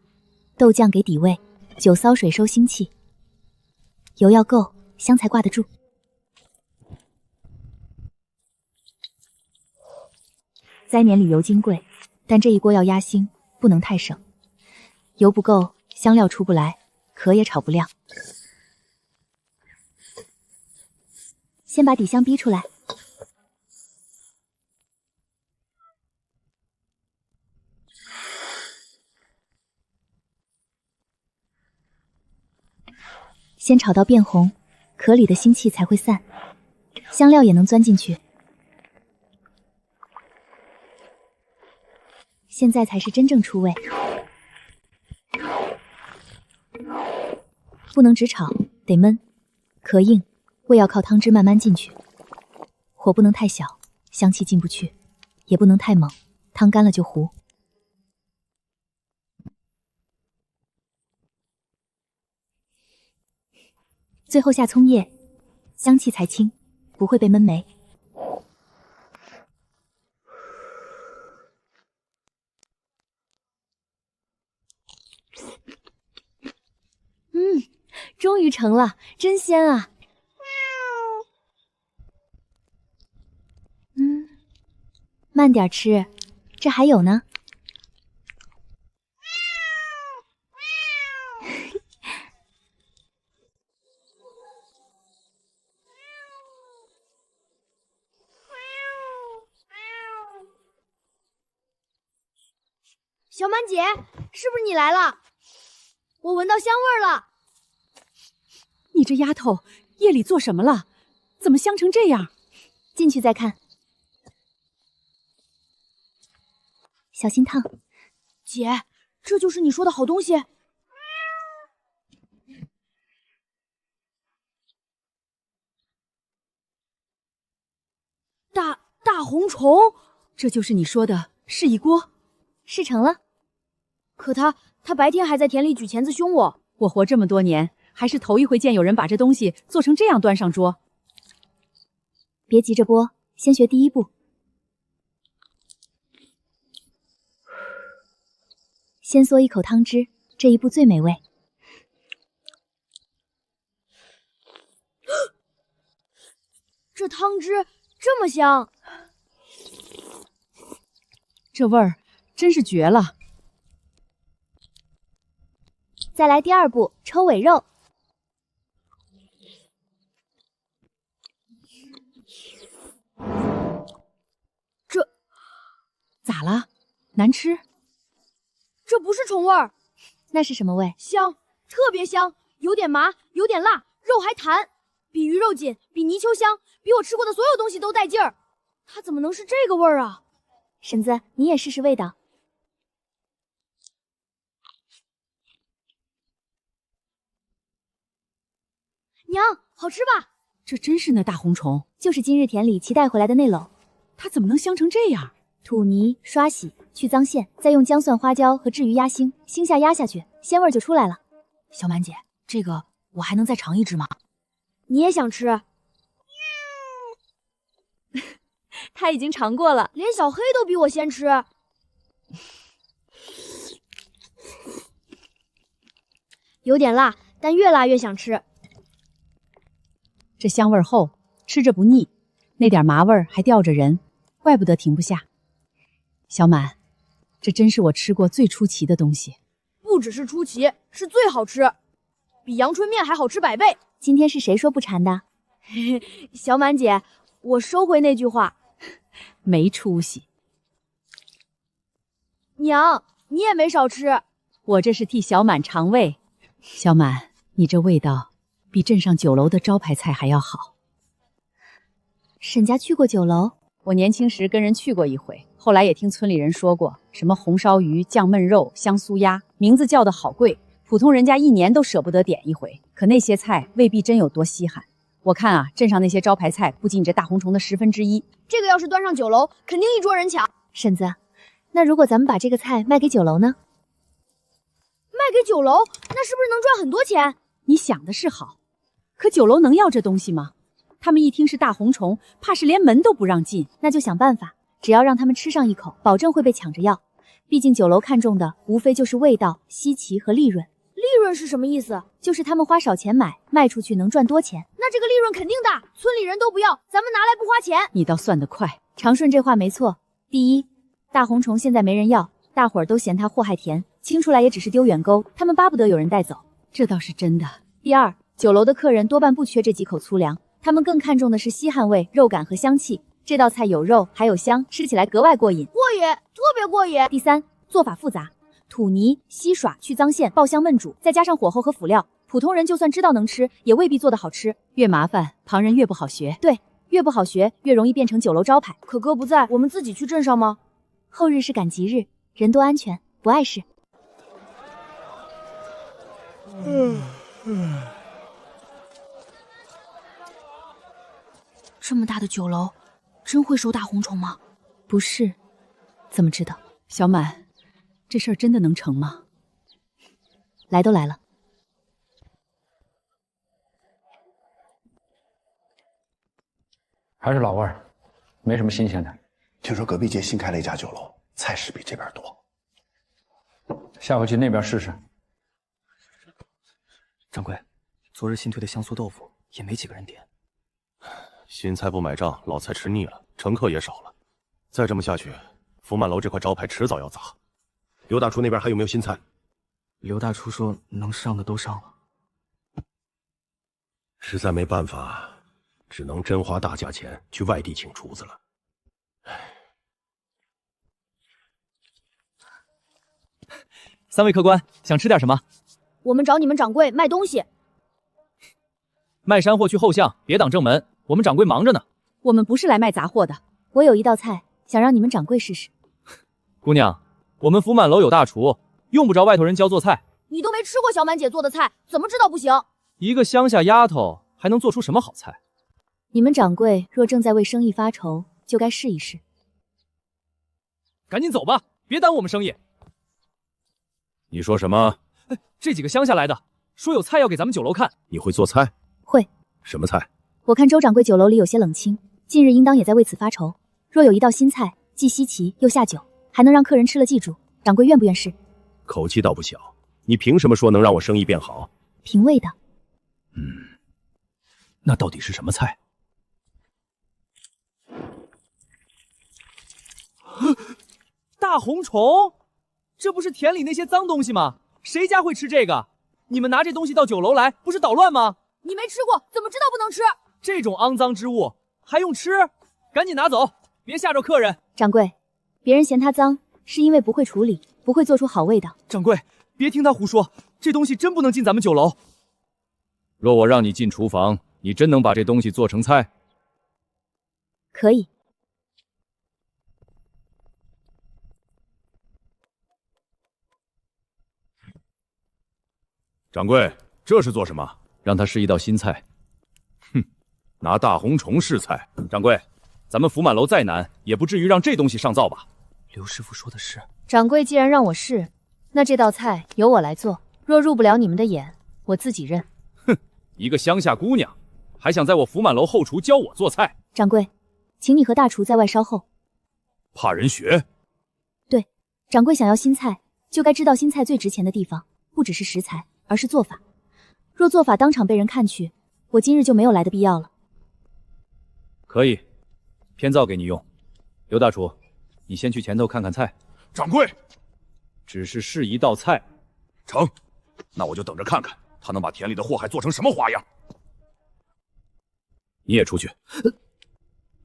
豆酱给底味，酒骚水收腥气。油要够，香才挂得住。灾年里油金贵，但这一锅要压腥，不能太省。油不够，香料出不来，壳也炒不亮。先把底香逼出来。先炒到变红，壳里的腥气才会散，香料也能钻进去。现在才是真正出味，不能直炒，得焖，壳硬，味要靠汤汁慢慢进去。火不能太小，香气进不去，也不能太猛，汤干了就糊。最后下葱叶，香气才轻，不会被闷没。终于成了，真鲜啊！慢点吃，这还有呢。小满姐，是不是你来了？我闻到香味了。你这丫头夜里做什么了？怎么香成这样？进去再看。小心烫。姐，这就是你说的好东西。大红虫，这就是你说的是一锅？事成了。可他白天还在田里举钳子凶我。我活这么多年，还是头一回见有人把这东西做成这样端上桌。别急着剥，先学第一步。先嗦一口汤汁，这一步最美味。这汤汁这么香，这味儿真是绝了。再来第二步，抽尾肉。这咋了？难吃？这不是虫味儿，那是什么味？香，特别香，有点麻，有点辣，肉还弹，比鱼肉紧，比泥鳅香，比我吃过的所有东西都带劲儿。它怎么能是这个味儿啊？婶子，你也试试味道。娘，好吃吧？这真是那大红虫，就是今日田里奇带回来的那篓。它怎么能香成这样？土泥刷洗去脏线，再用姜蒜、花椒和治鱼压腥，腥下压下去，鲜味就出来了。小满姐，这个我还能再尝一只吗？你也想吃？他已经尝过了，连小黑都比我先吃。有点辣，但越辣越想吃。这香味厚，吃着不腻，那点麻味儿还吊着人，怪不得停不下。小满，这真是我吃过最出奇的东西。不只是出奇，是最好吃，比阳春面还好吃100倍。今天是谁说不馋的？小满姐，我收回那句话。没出息。娘，你也没少吃。我这是替小满尝味。小满，你这味道比镇上酒楼的招牌菜还要好。沈家去过酒楼？我年轻时跟人去过一回，后来也听村里人说过，什么红烧鱼、酱焖肉、香酥鸭，名字叫的好贵，普通人家1年都舍不得点一回。可那些菜未必真有多稀罕。我看啊，镇上那些招牌菜不及你这大红虫的1/10。这个要是端上酒楼，肯定一桌人抢。婶子，那如果咱们把这个菜卖给酒楼呢？卖给酒楼，那是不是能赚很多钱？你想的是好，可酒楼能要这东西吗？他们一听是大红虫，怕是连门都不让进。那就想办法，只要让他们吃上一口，保证会被抢着要。毕竟酒楼看重的无非就是味道、稀奇和利润。利润是什么意思？就是他们花少钱买，卖出去能赚多钱。那这个利润肯定大，村里人都不要，咱们拿来不花钱。你倒算得快。长顺这话没错。第一，大红虫现在没人要，大伙儿都嫌它祸害田，清出来也只是丢远沟，他们巴不得有人带走。这倒是真的。第二，酒楼的客人多半不缺这几口粗粮，他们更看重的是稀罕味、肉感和香气。这道菜有肉还有香，吃起来格外过瘾。过瘾，特别过瘾。第三，做法复杂。土泥、稀耍、去脏线、爆香焖煮，再加上火候和辅料，普通人就算知道能吃，也未必做得好吃。越麻烦，旁人越不好学。对，越不好学，越容易变成酒楼招牌。可哥不在，我们自己去镇上吗？后日是赶集日，人多安全，不碍事。这么大的酒楼，真会收大红虫吗？不是，怎么知道？小满，这事儿真的能成吗？来都来了，还是老味儿，没什么新鲜的。听说隔壁街新开了一家酒楼，菜式比这边多。下回去那边试试。掌柜，昨日新推的香酥豆腐也没几个人点。新菜不买账，老菜吃腻了，乘客也少了。再这么下去，福满楼这块招牌迟早要砸。刘大厨那边还有没有新菜？刘大厨说能上的都上了。实在没办法，只能真花大价钱去外地请厨子了。三位客官，想吃点什么？我们找你们掌柜卖东西。卖山货去后巷，别挡正门，我们掌柜忙着呢。我们不是来卖杂货的。我有一道菜，想让你们掌柜试试。姑娘，我们福满楼有大厨，用不着外头人教做菜。你都没吃过小满姐做的菜，怎么知道不行？一个乡下丫头还能做出什么好菜？你们掌柜若正在为生意发愁，就该试一试。赶紧走吧，别耽误我们生意。你说什么？这几个乡下来的，说有菜要给咱们酒楼看。你会做菜？会。什么菜？我看周掌柜酒楼里有些冷清，近日应当也在为此发愁。若有一道新菜，既稀奇又下酒，还能让客人吃了记住，掌柜愿不愿试？口气倒不小。你凭什么说能让我生意变好？凭味道。那到底是什么菜？大红虫，这不是田里那些脏东西吗？谁家会吃这个？你们拿这东西到酒楼来，不是捣乱吗？你没吃过，怎么知道不能吃？这种肮脏之物还用吃？赶紧拿走，别吓着客人。掌柜，别人嫌它脏，是因为不会处理，不会做出好味道。掌柜，别听他胡说，这东西真不能进咱们酒楼。若我让你进厨房，你真能把这东西做成菜？可以。掌柜，这是做什么？让它是一道新菜。哼，拿大红虫试菜。掌柜，咱们福满楼再难，也不至于让这东西上灶吧？刘师傅说的是。掌柜既然让我试，那这道菜由我来做。若入不了你们的眼，我自己认。哼，一个乡下姑娘，还想在我福满楼后厨教我做菜？掌柜，请你和大厨在外稍后。怕人学？对，掌柜想要新菜，就该知道新菜最值钱的地方，不只是食材，而是做法。若做法当场被人看去，我今日就没有来的必要了。可以，偏灶给你用。刘大厨，你先去前头看看菜。掌柜，只是一道菜。成，那我就等着看看他能把田里的祸害做成什么花样。你也出去。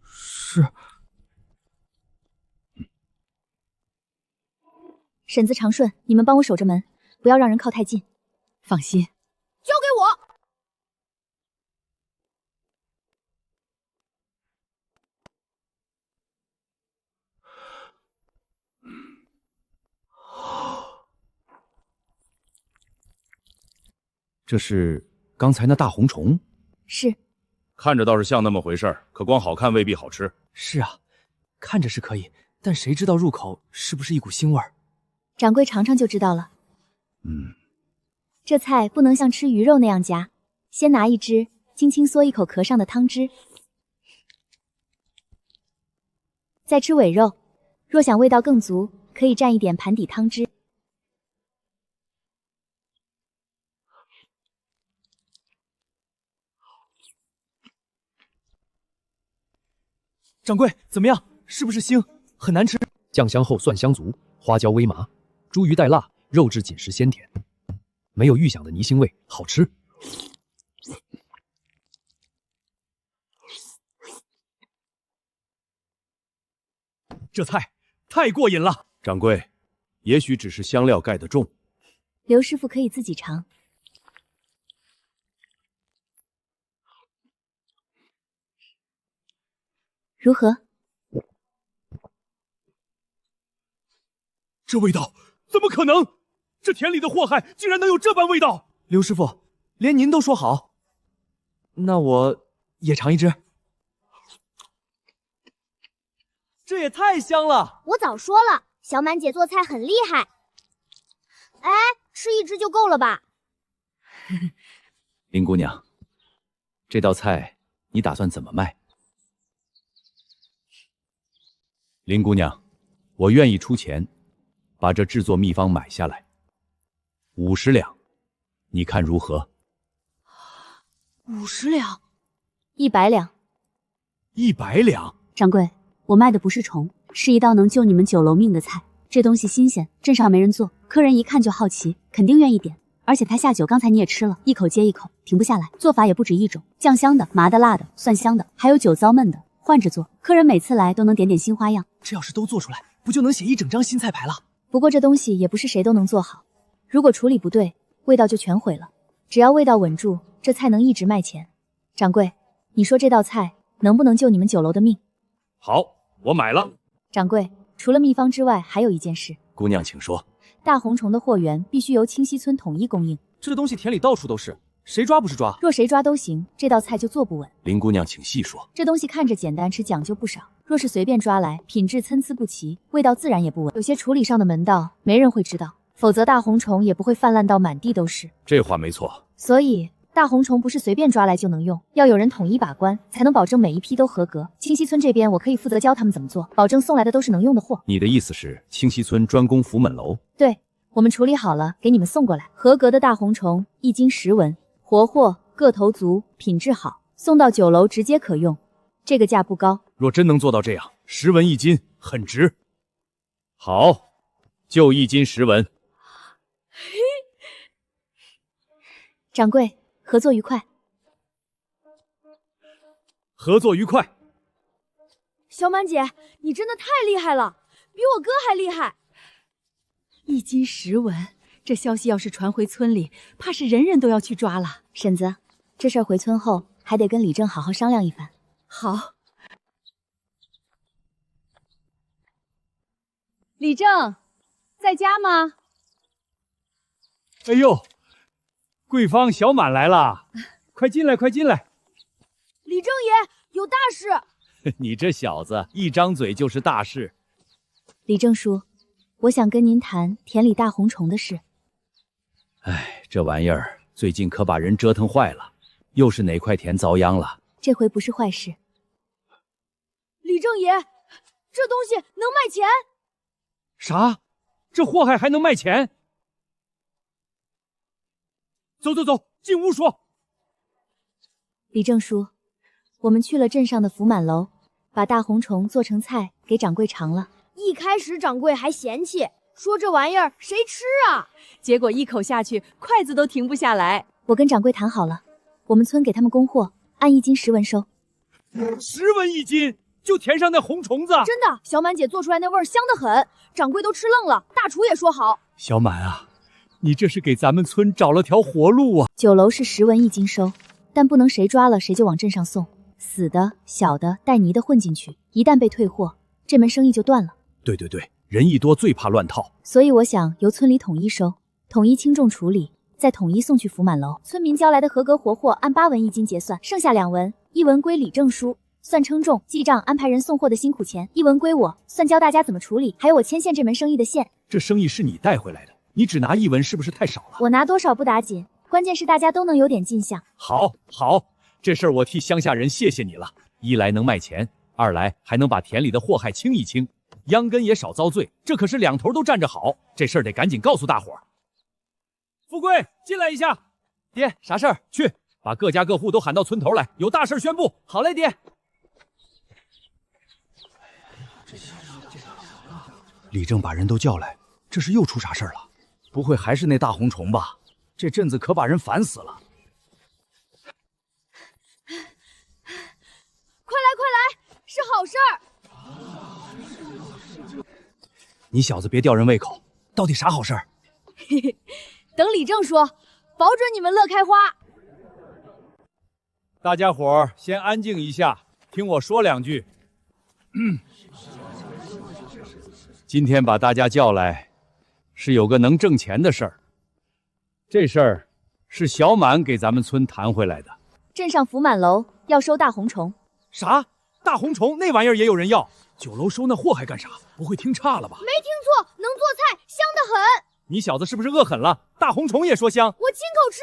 是。婶子长顺，你们帮我守着门，不要让人靠太近。放心。交给我。这是刚才那大红虫？是。看着倒是像那么回事儿，可光好看未必好吃。是啊，看着是可以，但谁知道入口是不是一股腥味儿？掌柜尝尝就知道了。这菜不能像吃鱼肉那样夹，先拿一只，轻轻嗦一口壳上的汤汁，再吃尾肉。若想味道更足，可以蘸一点盘底汤汁。掌柜，怎么样？是不是腥？很难吃？酱香后蒜香足，花椒微麻，茱萸带辣，肉质紧实鲜甜，没有预想的泥腥味，好吃。这菜太过瘾了。掌柜，也许只是香料盖得重。刘师傅可以自己尝。如何？这味道怎么可能？这田里的祸害竟然能有这般味道！刘师傅，连您都说好，那我也尝一只。这也太香了！我早说了，小满姐做菜很厉害。哎，吃一只就够了吧？林姑娘，这道菜你打算怎么卖？林姑娘，我愿意出钱，把这制作秘方买下来，50两，你看如何？50两，100两，100两。掌柜，我卖的不是虫，是一道能救你们酒楼命的菜。这东西新鲜，镇上没人做，客人一看就好奇，肯定愿意点。而且它下酒，刚才你也吃了，一口接一口，停不下来。做法也不止一种，酱香的、麻的、辣的、蒜香的，还有酒糟焖的，换着做，客人每次来都能点点新花样。这要是都做出来，不就能写一整张新菜牌了？不过这东西也不是谁都能做好，如果处理不对，味道就全毁了。只要味道稳住，这菜能一直卖钱。掌柜，你说这道菜能不能救你们酒楼的命？好，我买了。掌柜，除了秘方之外，还有一件事。姑娘请说。大红虫的货源必须由清溪村统一供应。这东西田里到处都是，谁抓不是抓？若谁抓都行，这道菜就做不稳。林姑娘请细说。这东西看着简单，吃讲究不少。若是随便抓来，品质参差不齐，味道自然也不稳。有些处理上的门道，没人会知道，否则大红虫也不会泛滥到满地都是。这话没错。所以大红虫不是随便抓来就能用，要有人统一把关，才能保证每一批都合格。清溪村这边我可以负责教他们怎么做，保证送来的都是能用的货。你的意思是清溪村专攻福满楼？对，我们处理好了，给你们送过来。合格的大红虫，1斤10文，活货，个头足，品质好，送到酒楼直接可用。这个价不高。若真能做到这样，10文1斤，很值。好，就1斤10文。掌柜，合作愉快。合作愉快。小满姐，你真的太厉害了，比我哥还厉害。1斤10文，这消息要是传回村里，怕是人人都要去抓了。婶子，这事儿回村后还得跟李正好好商量一番。好。李正，在家吗？哎呦，贵芳小满来了，快进来，快进来。李正爷有大事。你这小子一张嘴就是大事。李正叔，我想跟您谈田里大红虫的事。哎，这玩意儿最近可把人折腾坏了，又是哪块田遭殃了？这回不是坏事。李正爷，这东西能卖钱？啥？这祸害还能卖钱？走走走，进屋说。李正叔，我们去了镇上的福满楼，把大红虫做成菜给掌柜尝了。一开始掌柜还嫌弃，说这玩意儿谁吃啊？结果一口下去，筷子都停不下来。我跟掌柜谈好了，我们村给他们供货，按1斤10文收。10文1斤，就田上那红虫子。真的，小满姐做出来那味儿香得很，掌柜都吃愣了。大厨也说好。小满啊，你这是给咱们村找了条活路啊！酒楼是10文1斤收，但不能谁抓了谁就往镇上送，死的、小的、带泥的混进去，一旦被退货，这门生意就断了。对对对，人一多最怕乱套，所以我想由村里统一收，统一轻重处理，再统一送去福满楼。村民交来的合格活货按8文1斤结算，剩下2文，1文归李正叔，算称重，记账安排人送货的辛苦钱；1文归我，算教大家怎么处理，还有我牵线这门生意的线。这生意是你带回来的，你只拿1文是不是太少了？我拿多少不打紧，关键是大家都能有点进项。好，好，这事儿我替乡下人谢谢你了。一来能卖钱，二来还能把田里的祸害清一清，秧根也少遭罪，这可是两头都站着好。这事儿得赶紧告诉大伙儿。富贵，进来一下。爹，啥事儿？去把各家各户都喊到村头来，有大事宣布。好嘞，爹。李正把人都叫来，这是又出啥事儿了？不会还是那大红虫吧？这阵子可把人烦死了。快来快来，是好事儿！你小子别吊人胃口，到底啥好事儿？嘿嘿，等李正说，保准你们乐开花。大家伙儿先安静一下，听我说两句。今天把大家叫来，是有个能挣钱的事儿。这事儿是小满给咱们村谈回来的。镇上福满楼要收大红虫。啥？大红虫那玩意儿也有人要？酒楼收那祸害干啥？不会听差了吧？没听错，能做菜，香得很。你小子是不是饿狠了？大红虫也说香，我亲口吃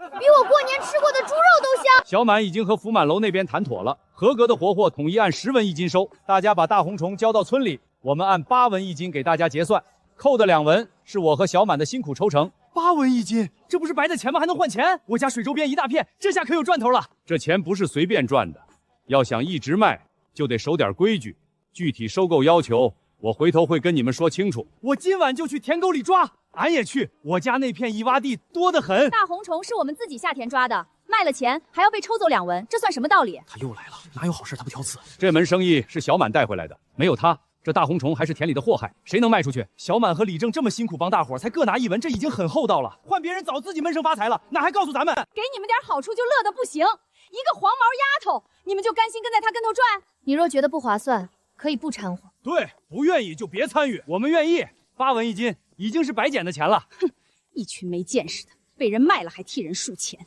过，比我过年吃过的猪肉都香。小满已经和福满楼那边谈妥了，合格的活货统一按10文1斤收。大家把大红虫交到村里，我们按8文1斤给大家结算，扣的2文是我和小满的辛苦抽成。8文1斤，这不是白的钱吗？还能换钱？我家水周边一大片，这下可有赚头了。这钱不是随便赚的，要想一直卖，就得守点规矩。具体收购要求，我回头会跟你们说清楚。我今晚就去田沟里抓，俺也去。我家那片一洼地多得很。大红虫是我们自己下田抓的，卖了钱还要被抽走2文，这算什么道理？他又来了，哪有好事他不挑刺？这门生意是小满带回来的，没有他，这大红虫还是田里的祸害，谁能卖出去？小满和李正这么辛苦帮大伙，才各拿1文，这已经很厚道了。换别人早自己闷声发财了，哪还告诉咱们？给你们点好处就乐得不行，一个黄毛丫头，你们就甘心跟在他跟头转？你若觉得不划算，可以不掺和。对，不愿意就别参与，我们愿意。8文1斤已经是白捡的钱了。哼，一群没见识的，被人卖了还替人数钱。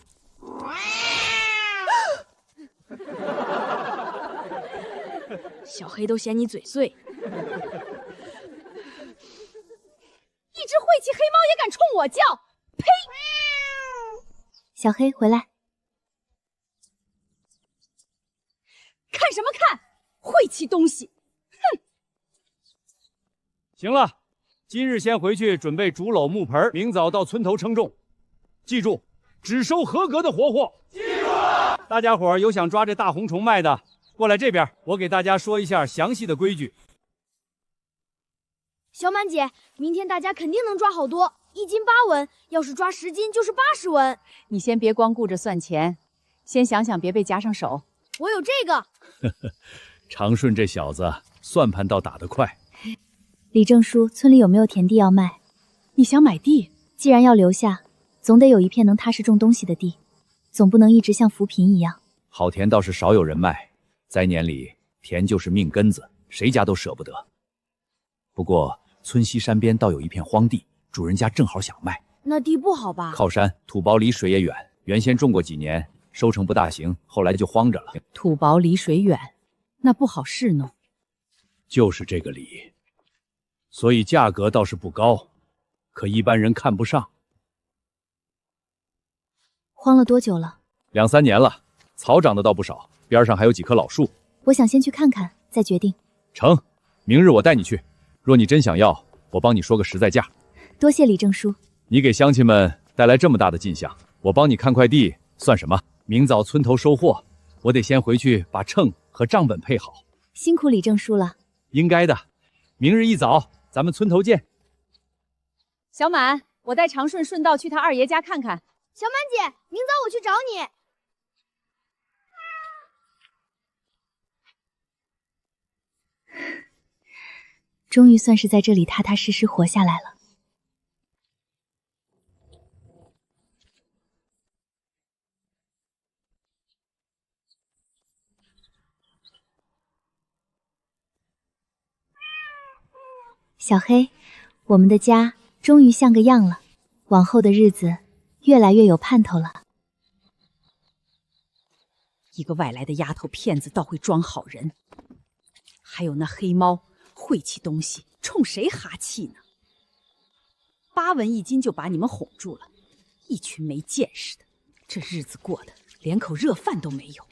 小黑都嫌你嘴碎，一只晦气黑猫也敢冲我叫，呸！小黑回来，看什么看？晦气东西！哼！行了，今日先回去准备竹篓木盆，明早到村头称重。记住，只收合格的活货。记住了。大家伙儿有想抓这大红虫卖的，过来这边，我给大家说一下详细的规矩。小满姐，明天大家肯定能抓好多，1斤8文，要是抓10斤就是80文。你先别光顾着算钱，先想想别被夹上手。我有这个。长顺这小子算盘倒打得快。李正叔，村里有没有田地要卖？你想买地？既然要留下，总得有一片能踏实种东西的地，总不能一直像扶贫一样。好田倒是少有人卖，灾年里田就是命根子，谁家都舍不得。不过村西山边倒有一片荒地，主人家正好想卖。那地不好吧？靠山，土薄离水也远，原先种过几年，收成不大行，后来就荒着了。土薄离水远，那不好侍弄。就是这个理。所以价格倒是不高，可一般人看不上。荒了多久了？2、3年了，草长得倒不少，边上还有几棵老树。我想先去看看，再决定。成，明日我带你去。若你真想要，我帮你说个实在价。多谢李正叔。你给乡亲们带来这么大的进项，我帮你看块地算什么？明早村头收货，我得先回去把秤和账本配好。辛苦李正叔了。应该的，明日一早咱们村头见。小满，我带长顺顺道去他二爷家看看。小满姐，明早我去找你。终于算是在这里踏踏实实活下来了。小黑，我们的家终于像个样了，往后的日子越来越有盼头了。一个外来的丫头片子倒会装好人，还有那黑猫晦气东西，冲谁哈气呢？8文1斤就把你们哄住了，一群没见识的，这日子过得连口热饭都没有。